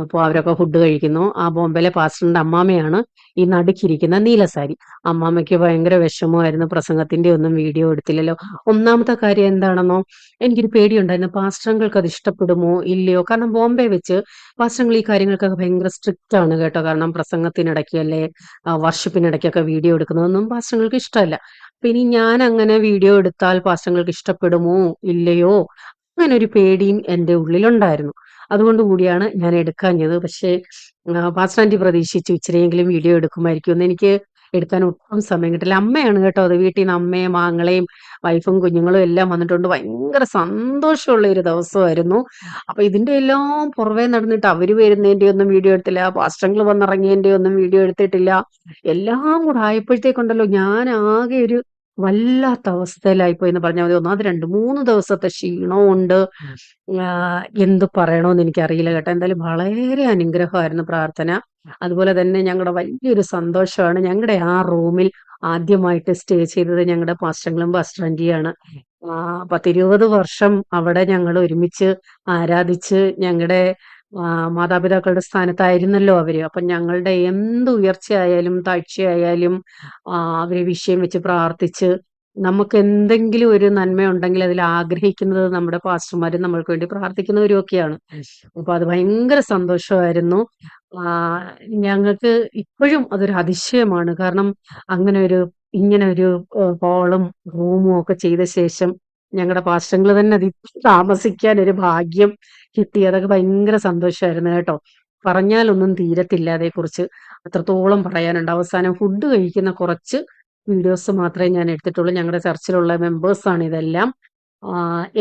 Speaker 1: അപ്പോൾ അവരൊക്കെ ഫുഡ് കഴിക്കുന്നു. ആ ബോംബെയിലെ പാസ്റ്ററിന്റെ അമ്മാമയാണ് ഈ നടുക്കിരിക്കുന്ന നീലസാരി. അമ്മാമയ്ക്ക് ഭയങ്കര വിഷമമായിരുന്നു, പ്രസംഗത്തിന്റെ ഒന്നും വീഡിയോ എടുത്തില്ലല്ലോ. ഒന്നാമത്തെ കാര്യം എന്താണെന്നോ, എനിക്കൊരു പേടിയുണ്ടായിരുന്നു, പാസ്റ്ററുകൾക്ക് അത് ഇഷ്ടപ്പെടുമോ ഇല്ലയോ. കാരണം ബോംബെ വെച്ച് പാസ്റ്ററുകൾ ഈ കാര്യങ്ങൾക്കൊക്കെ ഭയങ്കര സ്ട്രിക്റ്റ് ആണ് കേട്ടോ. കാരണം പ്രസംഗത്തിനിടയ്ക്ക് അല്ലെ വർഷിപ്പിനിടയ്ക്കൊക്കെ വീഡിയോ എടുക്കുന്നതൊന്നും പാസ്റ്ററുകൾക്ക് ഇഷ്ടമല്ല. അപ്പൊ ഇനി ഞാൻ അങ്ങനെ വീഡിയോ എടുത്താൽ പാസ്റ്ററുകൾക്ക് ഇഷ്ടപ്പെടുമോ ഇല്ലയോ, അങ്ങനെ ഒരു പേടിയും എൻ്റെ ഉള്ളിലുണ്ടായിരുന്നു. അതുകൊണ്ട് കൂടിയാണ് ഞാൻ എടുക്കാഞ്ഞത്. പക്ഷേ പാസ്റ്റർ ആന്റി പ്രതീക്ഷിച്ചു ഇച്ചിരിയെങ്കിലും വീഡിയോ എടുക്കുമായിരിക്കും എന്ന്. എനിക്ക് എടുക്കാൻ ഒട്ടും സമയം കിട്ടില്ല. അമ്മയാണ് കേട്ടോ അത്. വീട്ടിൽ നിന്ന് അമ്മയും ആങ്ങളെയും വൈഫും കുഞ്ഞുങ്ങളും എല്ലാം വന്നിട്ടുണ്ട്. ഭയങ്കര സന്തോഷമുള്ള ഒരു ദിവസമായിരുന്നു. അപ്പൊ ഇതിന്റെ എല്ലാം പുറവേ നടന്നിട്ട് അവര് വരുന്നതിന്റെ ഒന്നും വീഡിയോ എടുത്തില്ല, പാസ്റ്ററുകൾ വന്നിറങ്ങിയതിന്റെ ഒന്നും വീഡിയോ എടുത്തിട്ടില്ല. എല്ലാം കൂടെ ആയപ്പോഴത്തേക്കുണ്ടല്ലോ ഞാൻ ആകെ ഒരു വല്ലാത്ത അവസ്ഥയിലായിപ്പോയി എന്ന് പറഞ്ഞാൽ മതി. ഒന്നാമത് 2-3 ദിവസത്തെ ക്ഷീണവും ഉണ്ട്. എന്ത് പറയണോന്ന് എനിക്കറിയില്ല കേട്ടോ. എന്തായാലും വളരെ അനുഗ്രഹമായിരുന്നു പ്രാർത്ഥന. അതുപോലെ തന്നെ ഞങ്ങളുടെ വലിയൊരു സന്തോഷമാണ്, ഞങ്ങളുടെ ആ റൂമിൽ ആദ്യമായിട്ട് സ്റ്റേ ചെയ്തത് ഞങ്ങളുടെ പാസ്റ്ററുകളും പാസ്റ്റർ ആന്റിയാണ്. 10-20 വർഷം അവിടെ ഞങ്ങൾ ഒരുമിച്ച് ആരാധിച്ച് ഞങ്ങളുടെ മാതാപിതാക്കളുടെ സ്ഥാനത്തായിരുന്നല്ലോ അവര്. അപ്പൊ ഞങ്ങളുടെ എന്ത് ഉയർച്ചയായാലും താഴ്ചയായാലും അവരെ വിഷയം വെച്ച് പ്രാർത്ഥിച്ച് നമുക്ക് എന്തെങ്കിലും ഒരു നന്മയുണ്ടെങ്കിൽ അതിൽ ആഗ്രഹിക്കുന്നത് നമ്മുടെ പാസ്റ്റർമാരും നമ്മൾക്ക് വേണ്ടി പ്രാർത്ഥിക്കുന്നവരും ഒക്കെയാണ്. അപ്പൊ അത് ഭയങ്കര സന്തോഷമായിരുന്നു. ഞങ്ങൾക്ക് ഇപ്പോഴും അതൊരു അതിശയമാണ്. കാരണം ഇങ്ങനെ ഒരു ഹാളും റൂമും ഒക്കെ ചെയ്ത ശേഷം ഞങ്ങളുടെ പാസ്റ്ററുകൾ തന്നെ അതിൽ താമസിക്കാൻ ഒരു ഭാഗ്യം കിട്ടി. അതൊക്കെ ഭയങ്കര സന്തോഷമായിരുന്നു കേട്ടോ. പറഞ്ഞാലൊന്നും തീരത്തില്ല അതേക്കുറിച്ച്. അത്രത്തോളം പറയാനുണ്ട്. അവസാനം ഫുഡ് കഴിക്കുന്ന കുറച്ച് വീഡിയോസ് മാത്രമേ ഞാൻ എടുത്തിട്ടുള്ളൂ. ഞങ്ങളുടെ ചർച്ചിലുള്ള മെമ്പേഴ്സാണ് ഇതെല്ലാം.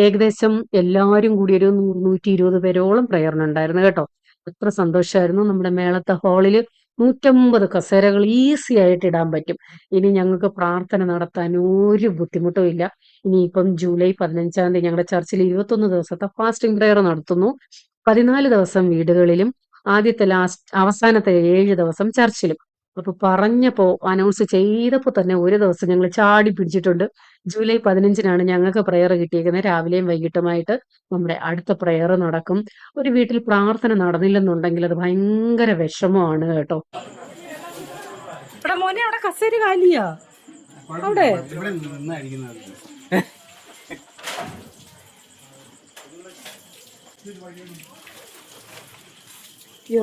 Speaker 1: ഏകദേശം എല്ലാവരും കൂടി ഒരു 100-120 പേരോളം പ്രയറിനുണ്ടായിരുന്നു കേട്ടോ. അത്ര സന്തോഷമായിരുന്നു. നമ്മുടെ മേളത്തെ ഹാളില് 150 കസേരകൾ ഈസി ആയിട്ട് ഇടാൻ പറ്റും. ഇനി ഞങ്ങൾക്ക് പ്രാർത്ഥന നടത്താൻ ഒരു ബുദ്ധിമുട്ടും ഇല്ല. ഇനിയിപ്പം ജൂലൈ 15-ാം തീയതി ഞങ്ങളുടെ ചർച്ചിൽ 21 ദിവസത്തെ ഫാസ്റ്റിംഗ് പ്രയർ നടത്തുന്നു. 14 ദിവസം വീടുകളിലും അവസാനത്തെ 7 ദിവസം ചർച്ചിലും. അപ്പൊ പറഞ്ഞപ്പോ അനൗൺസ് ചെയ്തപ്പോ തന്നെ ഒരു ദിവസം ഞങ്ങൾ ചാടി പിടിച്ചിട്ടുണ്ട്. ജൂലൈ 15-നാണ് ഞങ്ങൾക്ക് പ്രയർ കിട്ടിയിരിക്കുന്നത്. രാവിലെയും വൈകിട്ടുമായിട്ട് നമ്മുടെ അടുത്ത പ്രയർ നടക്കും. ഒരു വീട്ടിൽ പ്രാർത്ഥന നടന്നില്ലെന്നുണ്ടെങ്കിൽ അത് ഭയങ്കര വിഷമമാണ് കേട്ടോ. മോനെ അവിടെ കസേര കാലിയാ അവിടെ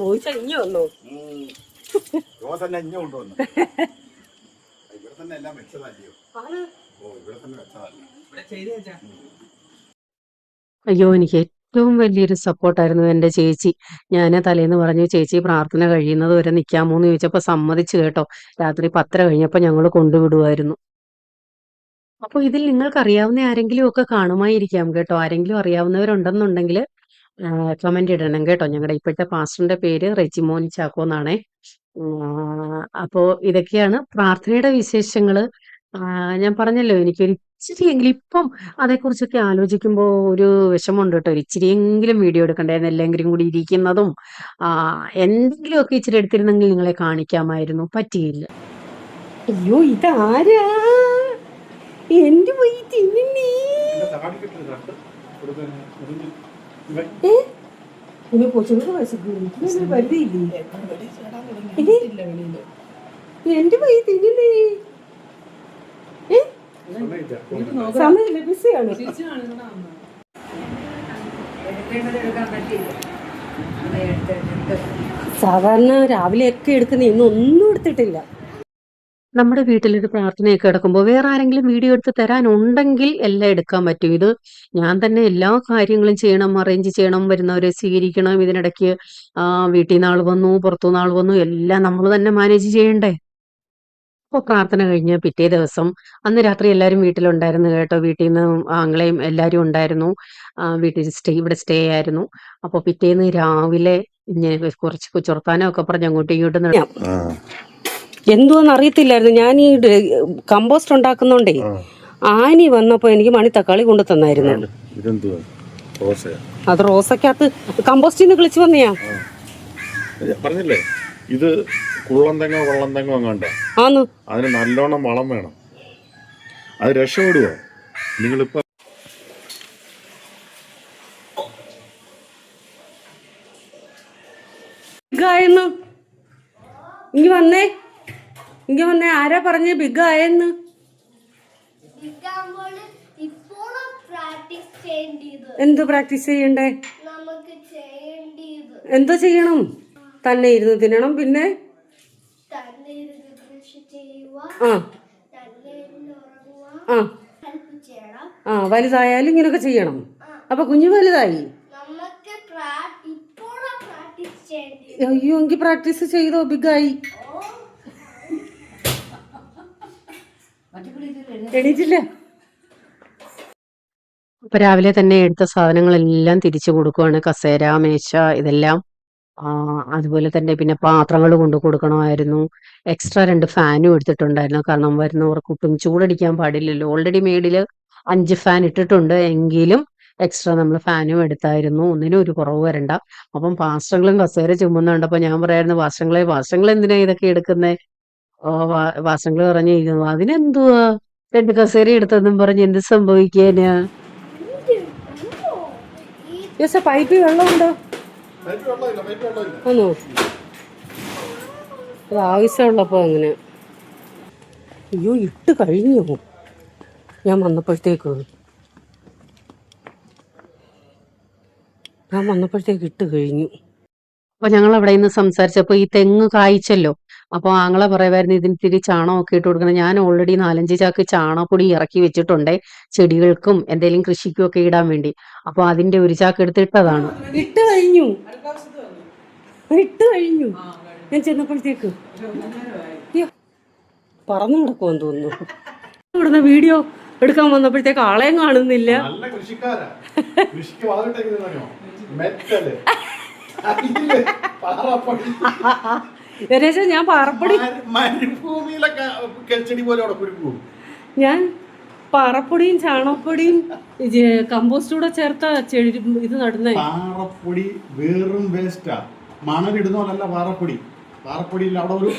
Speaker 1: റോയിച്ച ഇഞ്ഞു വന്നോ? അയ്യോ, എനിക്ക് ഏറ്റവും വലിയൊരു സപ്പോർട്ടായിരുന്നു എൻ്റെ ചേച്ചി. ഞാൻ തലേന്ന് പറഞ്ഞു, ചേച്ചി പ്രാർത്ഥന കഴിയുന്നത് വരെ നിൽക്കാമോ എന്ന് ചോദിച്ചപ്പോൾ സമ്മതിച്ചു കേട്ടോ. രാത്രി 10 കഴിഞ്ഞപ്പോൾ ഞങ്ങൾ കൊണ്ടുവിടുമായിരുന്നു. അപ്പോൾ ഇതിൽ നിങ്ങൾക്ക് അറിയാവുന്ന ആരെങ്കിലും ഒക്കെ കാണുമായിരിക്കാം കേട്ടോ. ആരെങ്കിലും അറിയാവുന്നവരുണ്ടെന്നുണ്ടെങ്കിൽ കമന്റ് ഇടണം കേട്ടോ. ഞങ്ങളുടെ ഇപ്പോഴത്തെ പാസ്റ്ററിന്റെ പേര് റെജിമോൻ ചാക്കോ എന്നാണേ. അപ്പോൾ ഇതൊക്കെയാണ് പ്രാർത്ഥനയുടെ വിശേഷങ്ങൾ. ഞാൻ പറഞ്ഞല്ലോ, എനിക്കൊരു ഇച്ചിരിയെങ്കിലും ഇപ്പം അതേക്കുറിച്ചൊക്കെ ആലോചിക്കുമ്പോൾ ഒരു വിഷമമുണ്ട് കേട്ടോ. ഒരു ഇച്ചിരിയെങ്കിലും വീഡിയോ എടുക്കണ്ടായിരുന്നു. എല്ലാവരും കൂടി ഇരിക്കുന്നതും എന്തെങ്കിലുമൊക്കെ ഇച്ചിരി എടുത്തിരുന്നെങ്കിൽ നിങ്ങളെ കാണിക്കാമായിരുന്നു. പറ്റിയില്ല. അയ്യോ, ഇതാരാ? എന്റെ പോയി തിന്നേ. ഇനി കൊച്ചുങ്ങൾക്ക് വശം പരിധിയില്ലേ? എന്റെ പോയി തിന്നേ. സമയമില്ല, ബിസിയാണ്. സാധാരണ രാവിലെയൊക്കെ എടുക്കുന്ന ഇന്നൊന്നും എടുത്തിട്ടില്ല. നമ്മുടെ വീട്ടിലൊരു പ്രാർത്ഥനയൊക്കെ കിടക്കുമ്പോൾ വേറെ ആരെങ്കിലും വീഡിയോ എടുത്ത് തരാനുണ്ടെങ്കിൽ എല്ലാം എടുക്കാൻ പറ്റും. ഇത് ഞാൻ തന്നെ എല്ലാ കാര്യങ്ങളും ചെയ്യണം, അറേഞ്ച് ചെയ്യണം, വരുന്നവരെ സ്വീകരിക്കണം. ഇതിനിടയ്ക്ക് വീട്ടിൽ നിന്ന് ആൾ വന്നു, പുറത്തുനിന്ന് ആൾ വന്നു, എല്ലാം നമ്മൾ തന്നെ മാനേജ് ചെയ്യണ്ടേ. അപ്പോൾ പ്രാർത്ഥന കഴിഞ്ഞ് പിറ്റേ ദിവസം അന്ന് രാത്രി എല്ലാവരും വീട്ടിലുണ്ടായിരുന്നു കേട്ടോ. വീട്ടിൽ നിന്ന് ആങ്ങളെയും എല്ലാവരും ഉണ്ടായിരുന്നു. വീട്ടിൽ ഇവിടെ സ്റ്റേ ആയിരുന്നു. അപ്പോൾ പിറ്റേന്ന് രാവിലെ ഇങ്ങനെ കുറച്ച് ചൊർത്താനൊക്കെ പറഞ്ഞ് അങ്ങോട്ടും ഇങ്ങോട്ടും എന്തുവാന്ന് അറിയത്തില്ലായിരുന്നു. ഞാൻ ഈ കമ്പോസ്റ്റ് ഉണ്ടാക്കുന്നോണ്ടേ ആനി വന്നപ്പോ എനിക്ക് മണി തക്കാളി കൊണ്ടു തന്നായിരുന്നു. അത് റോസക്കകത്ത് കമ്പോസ്റ്റിൽ നിന്ന് കിളിച്ചു വന്നയാ.
Speaker 6: പറഞ്ഞില്ലേ, ഇത് കുള്ളന്തെങ്ങോ കൊള്ളന്തെങ്ങോ അങ്ങാണ്ട
Speaker 1: ആന്ന്.
Speaker 6: അതിന് നല്ലോണം വളം വേണം. അത് രക്ഷപ്പെടുവോ? നിങ്ങളിപ്പോ
Speaker 1: ഇങ്ങ വന്നേ. ആരാ പറഞ്ഞ ബിഗ് ആയെന്ന്? എന്ത് പ്രാക്ടീസ് ചെയ്യണ്ടേ? എന്തോ ചെയ്യണം? തന്നെ ഇരുന്ന് തിന്നണം. പിന്നെ വലുതായാലും ഇങ്ങനൊക്കെ ചെയ്യണം. അപ്പൊ കുഞ്ഞു വലുതായി. അയ്യോ, എനിക്ക് പ്രാക്ടീസ് ചെയ്തോ? ബിഗായി. എണീറ്റില്ല. അപ്പൊ രാവിലെ തന്നെ എടുത്ത സാധനങ്ങളെല്ലാം തിരിച്ചു കൊടുക്കുവാണ്. കസേര, മേശ, ഇതെല്ലാം. അതുപോലെ തന്നെ പിന്നെ പാത്രങ്ങൾ കൊണ്ടു കൊടുക്കണമായിരുന്നു. എക്സ്ട്രാ 2 ഫാനും എടുത്തിട്ടുണ്ടായിരുന്നു. കാരണം വരുന്നവർക്ക് ഒട്ടും ചൂടടിക്കാൻ പാടില്ലല്ലോ. ഓൾറെഡി മേളില് 5 ഫാൻ ഇട്ടിട്ടുണ്ട്. എങ്കിലും എക്സ്ട്രാ നമ്മൾ ഫാനും എടുത്തായിരുന്നു. ഒന്നിനും ഒരു കുറവ് വരണ്ട. അപ്പം പാസ്റ്റങ്ങളും കസേര ചുമന്നുണ്ടപ്പോ ഞാൻ പറയായിരുന്നു, പാസ്റ്റങ്ങൾ എന്തിനാ ഇതൊക്കെ എടുക്കുന്നേ? പാസ്റ്റങ്ങൾ പറഞ്ഞു, അതിനെന്തുവാ 2 കസേര എടുത്തെന്നും പറഞ്ഞ് എന്ത് സംഭവിക്കാനാ? പൈപ്പിൽ വെള്ളമുണ്ടോ? ആണോ? അത് ആവശ്യമുള്ളപ്പോ അങ്ങനെ. അയ്യോ, ഇട്ട് കഴിഞ്ഞു ഞാൻ വന്നപ്പോഴത്തേക്ക് ഇട്ട് കഴിഞ്ഞു. അപ്പൊ ഞങ്ങൾ അവിടെ നിന്ന് സംസാരിച്ചപ്പോ ഈ തെങ്ങ് കായ്ച്ചല്ലോ. അപ്പൊ ആങ്ങളെ പറയുമായിരുന്നു ഇതിന് ഇത്തിരി ചാണകമൊക്കെ ഇട്ട് കൊടുക്കണം. ഞാൻ ഓൾറെഡി 4-5 ചാക്ക് ചാണകപ്പൊടി ഇറക്കി വെച്ചിട്ടുണ്ടേ, ചെടികൾക്കും എന്തെങ്കിലും കൃഷിക്കും ഒക്കെ ഇടാൻ വേണ്ടി. അപ്പൊ അതിന്റെ ഒരു ചാക്ക് എടുത്തിട്ടതാണ്. ഇട്ട് കഴിഞ്ഞു ഞാൻ ചെന്നപ്പോഴത്തേക്ക് പറന്നു നടക്കുമെന്ന് തോന്നുന്നു. ഇവിടുന്ന് വീഡിയോ എടുക്കാൻ വന്നപ്പോഴത്തേക്ക് ആളെയും കാണുന്നില്ല. ഞാൻ പാറപ്പൊടി ഞാൻ പാറപ്പൊടിയും ചാണകപ്പൊടിയും കമ്പോസ്റ്റൂടെ ചേർത്ത ചെടി ഇത് നടുന്നേ.
Speaker 6: പാറപ്പൊടി വെറും വേസ്റ്റാ. മണലിടുന്നതല്ല പാറപ്പൊടി. പാറപ്പൊടിയിൽ അവിടെ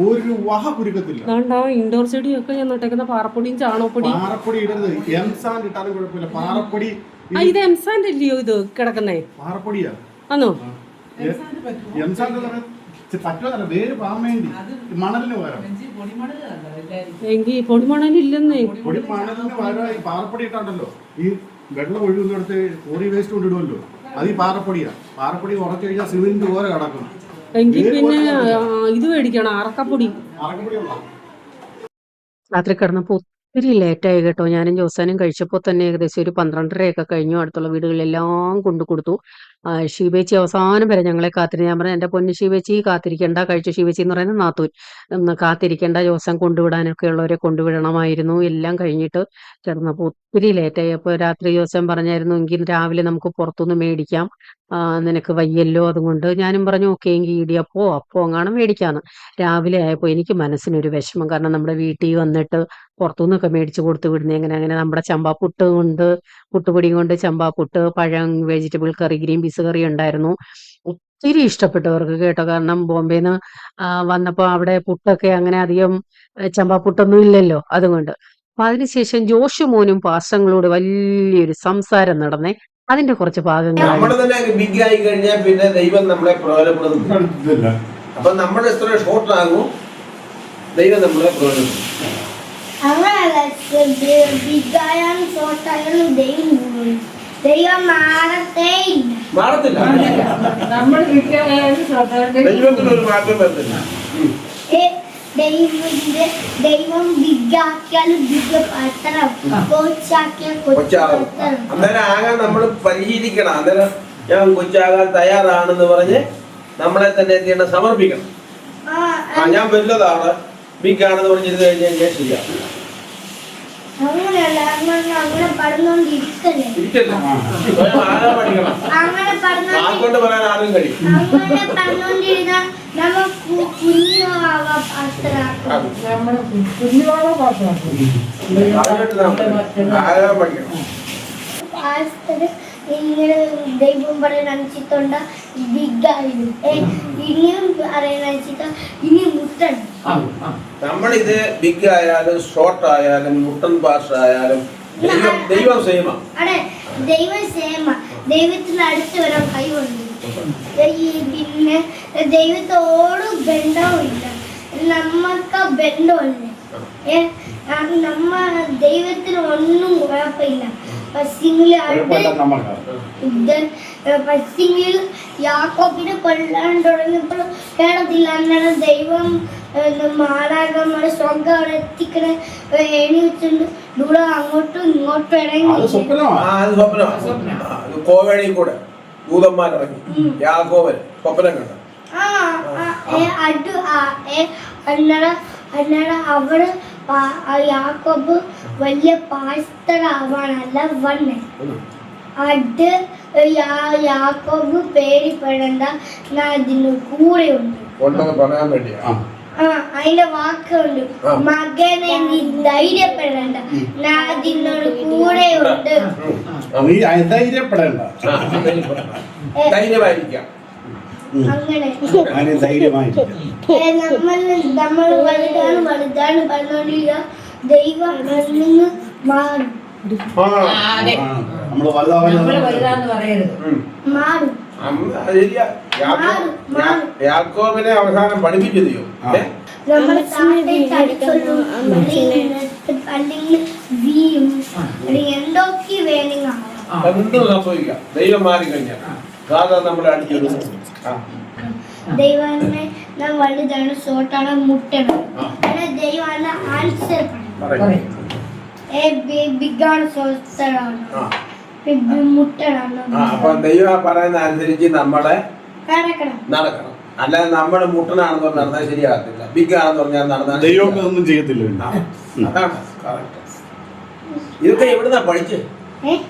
Speaker 6: ഒരു വഹ കുരുക്കത്തില്ല.
Speaker 1: ഇൻഡോർ ചെടിയൊക്കെ ഞാൻ നട്ടേക്കുന്ന പാറപ്പൊടിയും ചാണകപ്പൊടിയും.
Speaker 6: പാറപ്പൊടി ഇടരുത്, എംസാൻഡ് ഇട്ടാലും കുഴപ്പമില്ല. പാറപ്പൊടി
Speaker 1: ഇത് എംസാൻഡ് അല്ലയോ ഇത് കിടക്കുന്നേ?
Speaker 6: പാറപ്പൊടിയാ.
Speaker 1: ആണോ?
Speaker 6: എംസാൻഡ് പറ്റുമല്ല, വേര് പാൻ വേണ്ടി മണലിന് പകരം.
Speaker 1: എങ്കിൽ പൊടിമണലില്ലെന്നേ.
Speaker 6: പൊടിമണലിന് പകരം ഈ പാറപ്പൊടി ഇട്ടാണ്ടല്ലോ, ഈ വെള്ളം ഒഴുകുന്നിടത്ത് കോറി വേസ്റ്റ് കൊണ്ടിടുമല്ലോ, അത് ഈ പാറപ്പൊടിയാ. പാറപ്പൊടി ഉറച്ചു കഴിഞ്ഞാൽ സിമെന്റ് പോലെ കിടക്കും.
Speaker 1: എങ്കിൽ പിന്നെ ഇത് മേടിക്കണം, അറക്കപ്പൊടി. രാത്രി കിടന്നപ്പോ ഒത്തിരി ലേറ്റായി കേട്ടോ. ഞാനും ജോസാനും കഴിച്ചപ്പോൾ തന്നെ ഏകദേശം ഒരു 12:30 കഴിഞ്ഞു. അടുത്തുള്ള വീടുകളിലെല്ലാം കൊണ്ടു കൊടുത്തു. ഷീബേച്ചി അവസാനം വരെ ഞങ്ങളെ കാത്തിരുന്നു. ഞാൻ പറഞ്ഞു, എൻ്റെ പൊന്നു ഷീബേച്ചി കാത്തിരിക്കേണ്ട, കഴിച്ചു. ഷീബേച്ചി എന്ന് പറയുന്നത് നാത്തൂൻ. കാത്തിരിക്കേണ്ട, ജോസാൻ കൊണ്ടുവിടാനൊക്കെ ഉള്ളവരെ കൊണ്ടുവിടണമായിരുന്നു. എല്ലാം കഴിഞ്ഞിട്ട് കിടന്നപ്പോൾ ഒത്തിരി ലേറ്റായി. അപ്പോൾ രാത്രി ജോസാൻ പറഞ്ഞായിരുന്നു, എങ്കിൽ രാവിലെ നമുക്ക് പുറത്തുനിന്ന് മേടിക്കാം, നിനക്ക് വയ്യല്ലോ, അതുകൊണ്ട് ഞാനും പറഞ്ഞു ഓക്കെ എങ്കിൽ ഇടിയപ്പോ അപ്പോ അങ്ങാനും മേടിക്കാന്ന്. രാവിലെ ആയപ്പോൾ എനിക്ക് മനസ്സിനൊരു വിഷമം. കാരണം നമ്മുടെ വീട്ടിൽ വന്നിട്ട് പുറത്തുനിന്നൊക്കെ മേടിച്ച് കൊടുത്തു വിടുന്നത് അങ്ങനെ നമ്മുടെ ചമ്പാപ്പുട്ട് കൊണ്ട്, പുട്ടുപൊടി കൊണ്ട് ചമ്പാപ്പുട്ട്, പഴം, വെജിറ്റബിൾ കറി, ഗ്രീൻ പീസ് കറി ഉണ്ടായിരുന്നു. ഒത്തിരി ഇഷ്ടപ്പെട്ടവർക്ക് കേട്ടോ. കാരണം ബോംബെന്ന് വന്നപ്പോൾ അവിടെ പുട്ടൊക്കെ അങ്ങനെ അധികം ചമ്പാപ്പുട്ടൊന്നും ഇല്ലല്ലോ, അതുകൊണ്ട്. അപ്പൊ അതിനുശേഷം ജോഷു മോനും പാസ്റ്റങ്ങളോട് വലിയൊരു സംസാരം നടന്നേ. അതിന്റെ കുറച്ച് ഭാഗങ്ങൾ
Speaker 7: നമ്മൾ തന്നെ ബിഗ് ആയി കഴിഞ്ഞാൽ പിന്നെ ദൈവം നമ്മളെ പ്രയോജനപ്പെടുന്നില്ല. അപ്പൊ നമ്മൾ എത്ര ഷോർട്ട് ആകും, ദൈവം നമ്മളെ പ്രയോജനപ്പെടും.
Speaker 3: അങ്ങനല്ല, ബിഗായാലും ഷോർട്ടായാലും ദൈവം
Speaker 7: മാറത്തില്ല. ദൈവത്തിന് ഒരു മാറ്റം വരുന്നില്ല.
Speaker 3: ദൈവം ബിഗാക്കിയാലും ബിഗ് പറ്റണം, കൊച്ചാക്കിയാൽ
Speaker 7: കൊച്ചാകും. അന്നേരം ആകാൻ നമ്മൾ പരിശീലിക്കണം. അന്നേരം ഞാൻ കൊച്ചാകാൻ തയ്യാറാണെന്ന് പറഞ്ഞ് നമ്മളെ തന്നെ എന്ത് ചെയ്യണം, സമർപ്പിക്കണം. ഞാൻ വലുതാണ്, ബിഗ് ആണെന്ന് പറഞ്ഞിരുന്നു കഴിഞ്ഞാൽ ഞാൻ ശരിയാവും.
Speaker 3: അങ്ങനെയല്ല, അങ്ങനെ പറഞ്ഞോണ്ടിരിക്കല്ലേ.
Speaker 7: ആകൊണ്ട് പറയാൻ ആരും കഴിയും.
Speaker 3: അങ്ങനെ പറഞ്ഞോണ്ടിരുന്ന നമ്മൾ കുഞ്ഞുവാകാം. ഇങ്ങനെ ദൈവം പറയാൻ അനുസരിച്ചുണ്ട ബിഗായിരുന്നു. ഇനിയും പറയാൻ അനുസരിച്ച ഇനി മുട്ടണം.
Speaker 7: നമ്മളിത് ബിഗ് ആയാലും ഷോർട്ട് ആയാലും മുട്ടൻ പാസ് ആയാലും ദൈവം സേമ.
Speaker 3: അതെ, ദൈവം സേമ. ദൈവത്തിന് അടുത്ത് വരാൻ കഴിവുണ്ട്. പിന്നെ ദൈവത്തോട് ബന്ധവുമില്ല, നമുക്ക് ബന്ധമില്ല. നമ്മ ദൈവത്തിന് ഒന്നും കുഴപ്പമില്ല. പശ്ചിമിൽ യാക്കോബിനെ കൊല്ലാൻ തുടങ്ങിയപ്പോൾ കേരളത്തിൽ അന്നാണ് ദൈവം മാലാഖമാരെ സ്വർഗ്ഗം അവിടെ എത്തിക്കണേ ഏണി വെച്ചിട്ടുണ്ട്. ഇവിടെ അങ്ങോട്ടും ഇങ്ങോട്ടും
Speaker 7: കോവേണി കൂടെ ദൂതന്മാരിറങ്ങി യാക്കോബൻ സ്വപ്നം കണ്ട.
Speaker 3: അന്നേരം അവിടെ യാക്കോബ് വലിയ പാസ്റ്ററാവാനല്ല വന്നെ. അത് യാക്കോബ് പേടിപ്പെടണ്ട, ഞാൻ ഇതിന് കൂടെ ഉണ്ട്. അതിന്റെ വാക്കുണ്ട്, മകനെ നീ ധൈര്യപ്പെടണ്ട, ഞാൻ അതിനോട് കൂടെ ഉണ്ട്. അങ്ങനെ നമ്മൾ വലുതാണ് പറഞ്ഞോണ്ടിരിക്കുക. ദൈവം നിന്ന് മാറും. മാറും.
Speaker 7: യാക്കോബിനെ അവസാനം പഠിപ്പിച്ചു ചെയ്യും.
Speaker 3: അല്ലെങ്കിൽ എന്തൊക്കെ വേണമെങ്കിൽ
Speaker 7: എന്തും സംഭവിക്കാം. ദൈവം മാറിക്കഴിഞ്ഞാൽ സാധാരണ നമ്മളെ അടിച്ചിടുന്നു.
Speaker 3: ദൈവനെ നാം വലുതാണ്, ഷോർട്ടാണ്, മുട്ടണം. ദൈവം ആൻസർ ബിഗാണ്, ഷോർട്ടാണ്, മുട്ടണം.
Speaker 7: അപ്പൊ ദൈവം പറയുന്ന അനുസരിച്ച് നമ്മളെ നടക്കണം. അല്ലാതെ നമ്മുടെ മുട്ടനാണെന്ന് പറഞ്ഞാൽ നടന്നാൽ ശരിയാകത്തില്ല. ബിഗ് ആണെന്ന് പറഞ്ഞാൽ നടന്നാൽ
Speaker 6: ദൈവം ഒന്നും ചെയ്യത്തില്ല.
Speaker 7: അതാണ് ഇതൊക്കെ എവിടുന്നാ പഠിച്ചത്?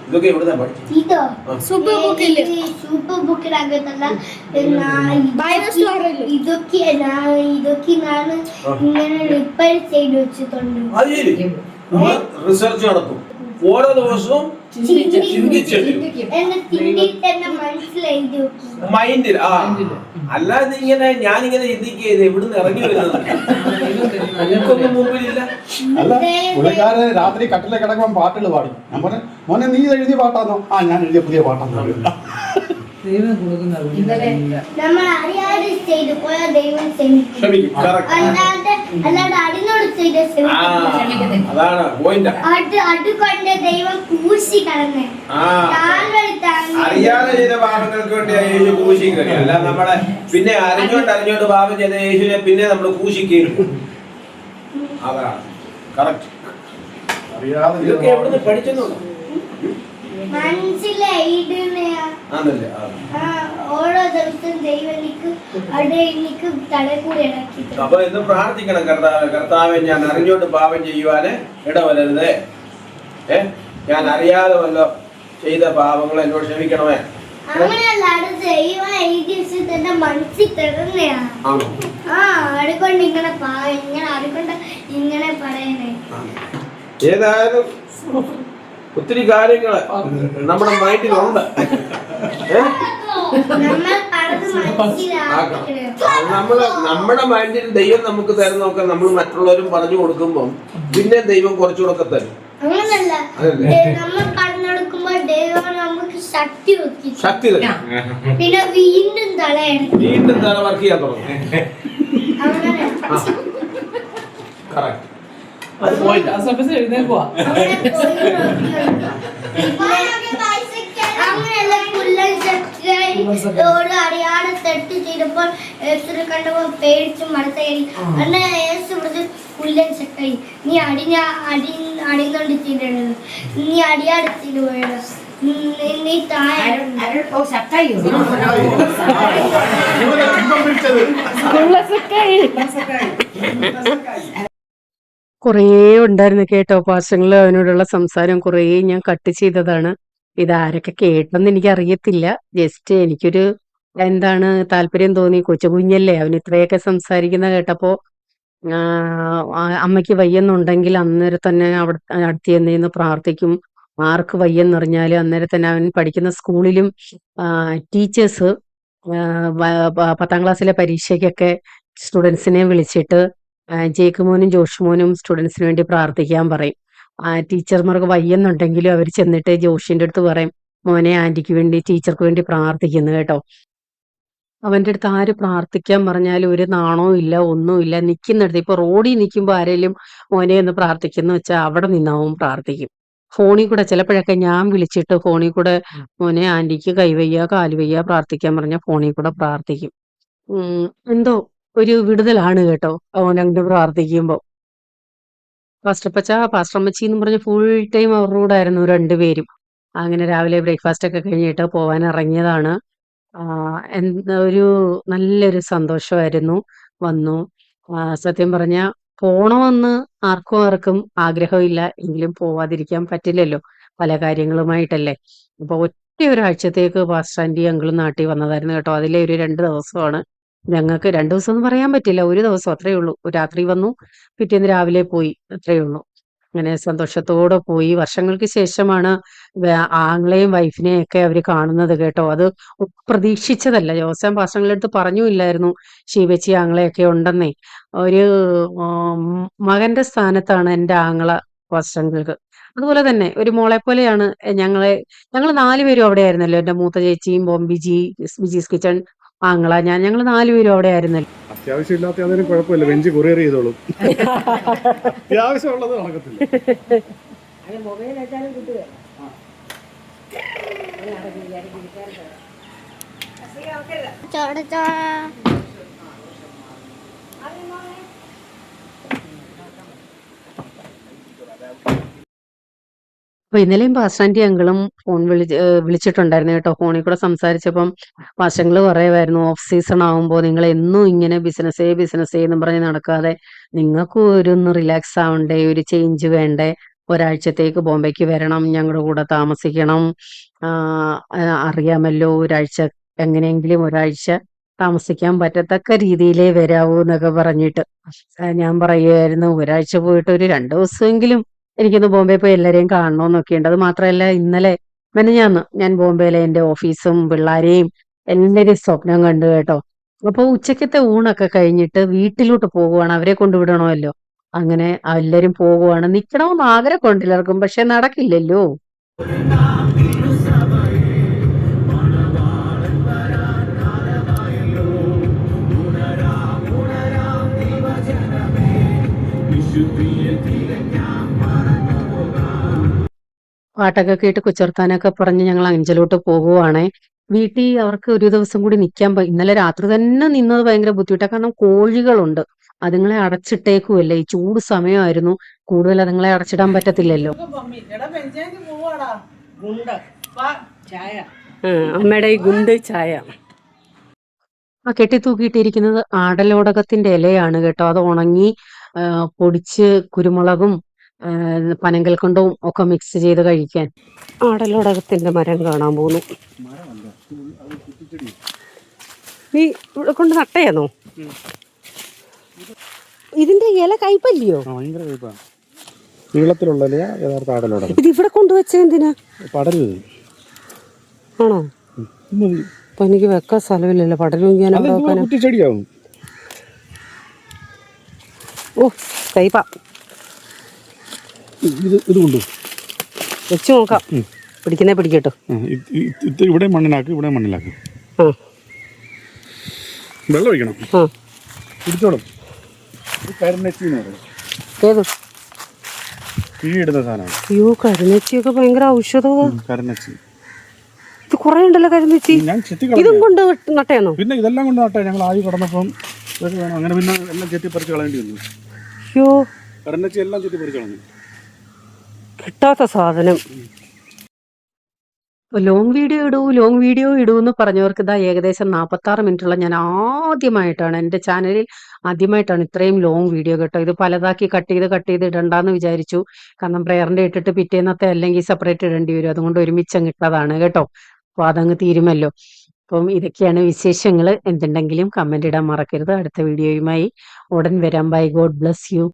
Speaker 7: ഇതൊക്കെ എവിടുന്നാ പഠിച്ചത്?
Speaker 3: ഇതോ സൂപ്പർ ബുക്കിനകത്തല്ല. ഇതൊക്കെ ഞാൻ ഇങ്ങനെ റിപ്പയർ ചെയ്ത് വെച്ചിട്ടുണ്ട്.
Speaker 7: റിസർച്ച് നടത്തും. ഓരോ ദിവസവും ചിന്തിച്ചിട്ട്
Speaker 3: എന്നെ തിണ്ടിയിട്ട് എന്നെ മനസ്സിലെഴുതി വെക്കും.
Speaker 7: മൈൻഡിൽ അല്ലാതെ ഇങ്ങനെ ഞാനിങ്ങനെ ചിന്തിക്കുക എവിടുന്ന് ഇറങ്ങി വരുന്നത് എനിക്കൊന്നും മുമ്പിലില്ല.
Speaker 6: അല്ല പുള്ളിക്കാരൻ രാത്രി കട്ടിലെ കിടക്കുമ്പോൾ പാട്ടുകൾ പാടി. ഞാൻ പറഞ്ഞു മോനെ നീ ഇത് എഴുതിയ പാട്ടാന്നോ? ഞാൻ എഴുതിയ പുതിയ പാട്ടാന്ന്.
Speaker 3: നമ്മൾ അറിയാതെ ചെയ്തു പോയാൽ ദൈവം ക്ഷമിക്കും.
Speaker 7: ക്ഷമിക്കും. Correct.
Speaker 3: അല്ലാണ്ട് അടിനോട് ചെയ്ത
Speaker 7: അതാണ് പോയിന്റ്.
Speaker 3: അതുകൊണ്ട് ദൈവം കൂശി കളഞ്ഞേ.
Speaker 7: അറിയാതെ ചെയ്ത പാപങ്ങൾക്ക് വേണ്ടി യേശു ക്രൂശിക്കരുത്. അല്ല നമ്മളെ പിന്നെ അറിഞ്ഞോണ്ട് പാപം ചെയ്ത യേശുവിനെ പിന്നെ നമ്മൾ ക്രൂശിക്കരുത്. അതാണ് കറക്റ്റ്. ഇതൊക്കെ എവിടുന്ന് പഠിച്ചെന്നുണ്ടോ?
Speaker 3: ഓരോ ദിവസം ദൈവം എനിക്ക് തലക്കൂടി ഇടക്കി.
Speaker 7: അപ്പൊ ഇന്ന് പ്രാർത്ഥിക്കണം, കർത്താവെ ഞാൻ അറിഞ്ഞോണ്ട് പാപം ചെയ്യുവാന് ഇടവരരുതേ. ഞാൻ അറിയാതെ വല്ലോ ചെയ്ത പാപങ്ങൾ എന്നോട് ക്ഷമിക്കണമേ.
Speaker 3: അങ്ങനെയല്ല, ദൈവം എഴുതി വെച്ചിട്ട് എന്റെ മനസ്സിൽ തരുന്നതാണ്. അതുകൊണ്ട് ഇങ്ങനെ അതുകൊണ്ട് ഇങ്ങനെ പറയണേ.
Speaker 7: ഏതായാലും ഒത്തിരി കാര്യങ്ങള് നമ്മുടെ മൈൻഡിലുണ്ട്. നമ്മുടെ മൈൻഡിൽ ദൈവം നമുക്ക് തരുന്നൊക്കെ നമ്മൾ മറ്റുള്ളവരും പറഞ്ഞു കൊടുക്കുമ്പം പിന്നെ ദൈവം കുറച്ചുകൂടെ തരും.
Speaker 3: അങ്ങനല്ല, നമ്മൾ പറഞ്ഞു കൊടുക്കുമ്പോൾ ദൈവം നമുക്ക് ശക്തി
Speaker 7: തരും.
Speaker 3: പിന്നെ വീണ്ടും തല
Speaker 7: വർക്ക് ചെയ്യാൻ തുടങ്ങും. അത് പോയില്ല.
Speaker 3: അറിയാതെ തെറ്റ് ചെയ്തപ്പോൾ കണ്ടപ്പോ പേടിച്ച് മനസ്സായി. അന്ന് യേശു പുല്ലൻ ചക്കായി നീ അടിഞ്ഞോണ്ട് ചെയ്തത്, നീ അടിയാടെ ചെയ്ത് പോയത്, നീ താഴെ
Speaker 1: കുറേ ഉണ്ടായിരുന്നു കേട്ടോ പാസ്റ്റങ്ങള്. അവനോടുള്ള സംസാരം കുറേ ഞാൻ കട്ട് ചെയ്തതാണ്. ഇതാരൊക്കെ കേട്ടെന്ന് എനിക്കറിയത്തില്ല. ജസ്റ്റ് എനിക്കൊരു താല്പര്യം തോന്നി. കൊച്ചു കുഞ്ഞല്ലേ, അവൻ ഇത്രയൊക്കെ സംസാരിക്കുന്ന കേട്ടപ്പോ അമ്മയ്ക്ക് വയ്യെന്നുണ്ടെങ്കിൽ അന്നേരം തന്നെ അവിടെ അടുത്ത് ചെന്നിരുന്ന് പ്രാർത്ഥിക്കും. ആർക്ക് വയ്യെന്നറിഞ്ഞാല് അന്നേരം തന്നെ അവൻ പഠിക്കുന്ന സ്കൂളിലും ടീച്ചേഴ്സ് 10ാം ക്ലാസ്സിലെ പരീക്ഷയ്ക്കൊക്കെ സ്റ്റുഡൻസിനെ വിളിച്ചിട്ട് ജേക്ക് മോനും ജോഷ് മോനും സ്റ്റുഡൻസിന് വേണ്ടി പ്രാർത്ഥിക്കാൻ പറയും. ടീച്ചർമാർക്ക് വയ്യെന്നുണ്ടെങ്കിലും അവർ ചെന്നിട്ട് ജോഷിന്റെ അടുത്ത് പറയും, മോനെ ആന്റിക്ക് വേണ്ടി ടീച്ചർക്ക് വേണ്ടി പ്രാർത്ഥിക്കുന്നു കേട്ടോ. അവന്റെ അടുത്ത് ആര് പ്രാർത്ഥിക്കാൻ പറഞ്ഞാലും ഒരു നാണവും ഇല്ല, ഒന്നുമില്ല. നിൽക്കുന്നിടത്ത് ഇപ്പൊ റോഡിൽ നിൽക്കുമ്പോൾ ആരെങ്കിലും മോനെ ഒന്ന് പ്രാർത്ഥിക്കുന്നു വെച്ചാൽ അവിടെ നിന്നാവും പ്രാർത്ഥിക്കും. ഫോണിൽ കൂടെ ചിലപ്പോഴൊക്കെ ഞാൻ വിളിച്ചിട്ട് ഫോണിൽ കൂടെ മോനെ ആന്റിക്ക് കൈവയ്യ കാലുവയ്യ പ്രാർത്ഥിക്കാൻ പറഞ്ഞാൽ ഫോണിൽ കൂടെ പ്രാർത്ഥിക്കും. എന്തോ ഒരു വിടുതലാണ് കേട്ടോ അവനങ്ങനെ പ്രാർത്ഥിക്കുമ്പോ. പാസ്റ്ററമ്മച്ചി എന്ന് പറഞ്ഞ് ഫുൾ ടൈം അവരുടെ കൂടെ ആയിരുന്നു രണ്ടുപേരും. അങ്ങനെ രാവിലെ ബ്രേക്ക്ഫാസ്റ്റ് ഒക്കെ കഴിഞ്ഞിട്ട് പോവാൻ ഇറങ്ങിയതാണ്. ഒരു നല്ലൊരു സന്തോഷമായിരുന്നു. വന്നു. സത്യം പറഞ്ഞ പോണമെന്ന് ആർക്കും ആഗ്രഹമില്ല, എങ്കിലും പോവാതിരിക്കാൻ പറ്റില്ലല്ലോ, പല കാര്യങ്ങളുമായിട്ടല്ലേ. അപ്പൊ ഒറ്റ ഒരാഴ്ചത്തേക്ക് പാസ്റ്റർ ആന്റി അങ്കിളും നാട്ടിൽ വന്നതായിരുന്നു കേട്ടോ. അതിലെ ഒരു 2 ദിവസമാണ് ഞങ്ങൾക്ക്. 2 ദിവസം എന്ന് പറയാൻ പറ്റില്ല, ഒരു ദിവസം അത്രയേ ഉള്ളൂ. രാത്രി വന്നു, പിറ്റേന്ന് രാവിലെ പോയി, അത്രയേ ഉള്ളൂ. അങ്ങനെ സന്തോഷത്തോടെ പോയി. വർഷങ്ങൾക്ക് ശേഷമാണ് ആങ്ങളെയും വൈഫിനെയും ഒക്കെ അവര് കാണുന്നത് കേട്ടോ. അത് പ്രതീക്ഷിച്ചതല്ല. ജോസാൻ പാസ്റ്ററുടെ അടുത്ത് പറഞ്ഞുമില്ലായിരുന്നു ഷീബച്ചി ആങ്ങളെയൊക്കെ ഉണ്ടെന്നേ. ഒരു മകന്റെ സ്ഥാനത്താണ് എൻ്റെ ആങ്ങള പാസ്റ്ററുകൾക്ക്. അതുപോലെ തന്നെ ഒരു മോളെ പോലെയാണ് ഞങ്ങൾ 4 പേരും അവിടെ ആയിരുന്നല്ലോ. എൻ്റെ മൂത്ത ചേച്ചിയും ബിജീസ് കിച്ചൺ ആങ്ങള ഞങ്ങൾ 4 പേരും അവിടെ ആയിരുന്നല്ലോ.
Speaker 6: അത്യാവശ്യമില്ലാത്ത അതിനും കുഴപ്പമില്ല, ബെഞ്ച് കൊറിയർ ചെയ്തോളും. അത്യാവശ്യമുള്ളത് നടക്കത്തില്ല.
Speaker 1: അപ്പൊ ഇന്നലെയും പാസ്റ്റർ ആന്റി അങ്കിളും ഫോൺ വിളിച്ചിട്ടുണ്ടായിരുന്നു കേട്ടോ. ഫോണിൽ കൂടെ സംസാരിച്ചപ്പം പാസ്റ്റങ്ങള് പറയുമായിരുന്നു, ഓഫ് സീസൺ ആവുമ്പോൾ നിങ്ങൾ എന്നും ഇങ്ങനെ ബിസിനസ്സേ എന്നും പറഞ്ഞ് നടക്കാതെ നിങ്ങൾക്ക് ഒന്ന് റിലാക്സ് ആവണ്ടേ, ഒരു ചേഞ്ച് വേണ്ടേ, ഒരാഴ്ചത്തേക്ക് ബോംബെക്ക് വരണം, ഞങ്ങളുടെ കൂടെ താമസിക്കണം. അറിയാമല്ലോ, എങ്ങനെയെങ്കിലും ഒരാഴ്ച താമസിക്കാൻ പറ്റത്തക്ക രീതിയിലേ വരാവൂ എന്നൊക്കെ പറഞ്ഞിട്ട് ഞാൻ പറയുമായിരുന്നു, ഒരാഴ്ച പോയിട്ട് ഒരു 2 ദിവസമെങ്കിലും എനിക്കൊന്ന് ബോംബെ പോയി എല്ലാരെയും കാണണമെന്നൊക്കെ ഉണ്ട്. അത് മാത്രമല്ല ഇന്നലെ മെനഞ്ഞാന്ന് ഞാൻ ബോംബെയിലെ എന്റെ ഓഫീസും പിള്ളാരെയും എല്ലാരെയും സ്വപ്നം കണ്ടു കേട്ടോ. അപ്പൊ ഉച്ചക്കത്തെ ഊണൊക്കെ കഴിഞ്ഞിട്ട് വീട്ടിലോട്ട് പോകുവാണ്. അവരെ കൊണ്ടുവിടണമല്ലോ. അങ്ങനെ എല്ലാരും പോകുവാണ്. നിക്കണമെന്ന് ആഗ്രഹമുണ്ട് എല്ലാവർക്കും. പക്ഷെ നടക്കില്ലല്ലോ. പാട്ടൊക്കെ കേട്ട് കുച്ചർത്താനൊക്കെ പറഞ്ഞ് ഞങ്ങൾ അഞ്ചലോട്ട് പോകുവാണേ. വീട്ടിൽ അവർക്ക് ഒരു ദിവസം കൂടി ഇന്നലെ രാത്രി തന്നെ നിന്നത് ഭയങ്കര ബുദ്ധിമുട്ടാണ്. കാരണം കോഴികളുണ്ട്. അതുങ്ങളെ അടച്ചിട്ടേക്കുമല്ലേ. ഈ ചൂട് സമയമായിരുന്നു. കൂടുതൽ അതുങ്ങളെ അടച്ചിടാൻ പറ്റത്തില്ലല്ലോ. അമ്മയുടെ ഈ ഗുണ്ട് ചായ കെട്ടിത്തൂക്കിയിട്ടിരിക്കുന്നത് ആടലോടകത്തിന്റെ ഇലയാണ് കേട്ടോ. അത് ഉണങ്ങി പൊടിച്ച് കുരുമുളകും പനങ്കൽക്കൊണ്ടവും ഒക്കെ മിക്സ് ചെയ്ത് കഴിക്കാൻ. ആടലോടകത്തിന്റെ മരം കാണാൻ പോകുന്നു. നീ ഇവിടെ കൊണ്ട് നട്ടയാന്നോ? ഇതിന്റെ ഇല കയ്പല്ലയോ?
Speaker 6: ഭയങ്കര കയ്പാണ്. നീളത്തിലുള്ള യഥാർത്ഥ ആടലോടകം.
Speaker 1: ഇത് ഇവിടെ കൊണ്ടുവച്ച എന്തിനാ?
Speaker 6: പടരുത്.
Speaker 1: ആണോ? അപ്പൊ എനിക്ക് വെക്കാൻ സ്ഥലമില്ലല്ലോ. പടരും ഞാൻ
Speaker 6: കുറ്റിച്ചെടിയാവും.
Speaker 1: ഓ കയ്പ.
Speaker 6: ഇത് കൊണ്ടു
Speaker 1: വെച്ച് നോക്കാം. പിടിക്കട്ടോ.
Speaker 6: ഇവിടെ മണ്ണിലാക്കി, ഇവിടെ മണ്ണിലാക്കി. വെള്ളം ഒഴിക്കണം. പിടിച്ചോളും.
Speaker 1: ഏത്
Speaker 6: ഇടുന്ന സാധനമാണ്.
Speaker 1: അയ്യോ, കരിനെച്ചിയൊക്കെ ഭയങ്കര ഔഷധവും.
Speaker 6: കരനച്ചി
Speaker 1: ഇത് കുറെ ഉണ്ടല്ലോ കരിനെച്ചി. ഇതും കൊണ്ട് നട്ടയാണോ?
Speaker 6: പിന്നെ ഇതെല്ലാം കൊണ്ട് നട്ടേ. ഞങ്ങൾ ആയി കിടന്നപ്പം അങ്ങനെ പിന്നെ എല്ലാം ചെത്തിപ്പറിച്ച് കളയേണ്ടി വന്നു.
Speaker 1: അയ്യോ,
Speaker 6: കരനച്ചി എല്ലാം ചെത്തിപ്പറിച്ച് കളഞ്ഞു.
Speaker 1: കിട്ടാത്ത സാധനം. ലോങ് വീഡിയോ ഇടൂ എന്ന് പറഞ്ഞവർക്ക് ഇതാ ഏകദേശം 46 മിനിറ്റുള്ള ഞാൻ ആദ്യമായിട്ടാണ് എൻ്റെ ചാനലിൽ ആദ്യമായിട്ടാണ് ഇത്രയും ലോങ് വീഡിയോ കേട്ടോ. ഇത് പലതാക്കി കട്ട് ചെയ്ത് ഇടണ്ടെന്ന് വിചാരിച്ചു. കാരണം പ്രയറിന്റെ ഇട്ടിട്ട് പിറ്റേന്നത്തെ അല്ലെങ്കിൽ സെപ്പറേറ്റ് ഇടേണ്ടി വരും. അതുകൊണ്ട് ഒരുമിച്ചങ്ങ് ഇട്ടതാണ് കേട്ടോ. അപ്പോൾ അതങ്ങ് തീരുമല്ലോ. അപ്പം ഇതൊക്കെയാണ് വിശേഷങ്ങൾ. എന്തുണ്ടെങ്കിലും കമന്റ് ഇടാൻ മറക്കരുത്. അടുത്ത വീഡിയോയുമായി ഉടൻ വരാം. ബൈ. God bless you.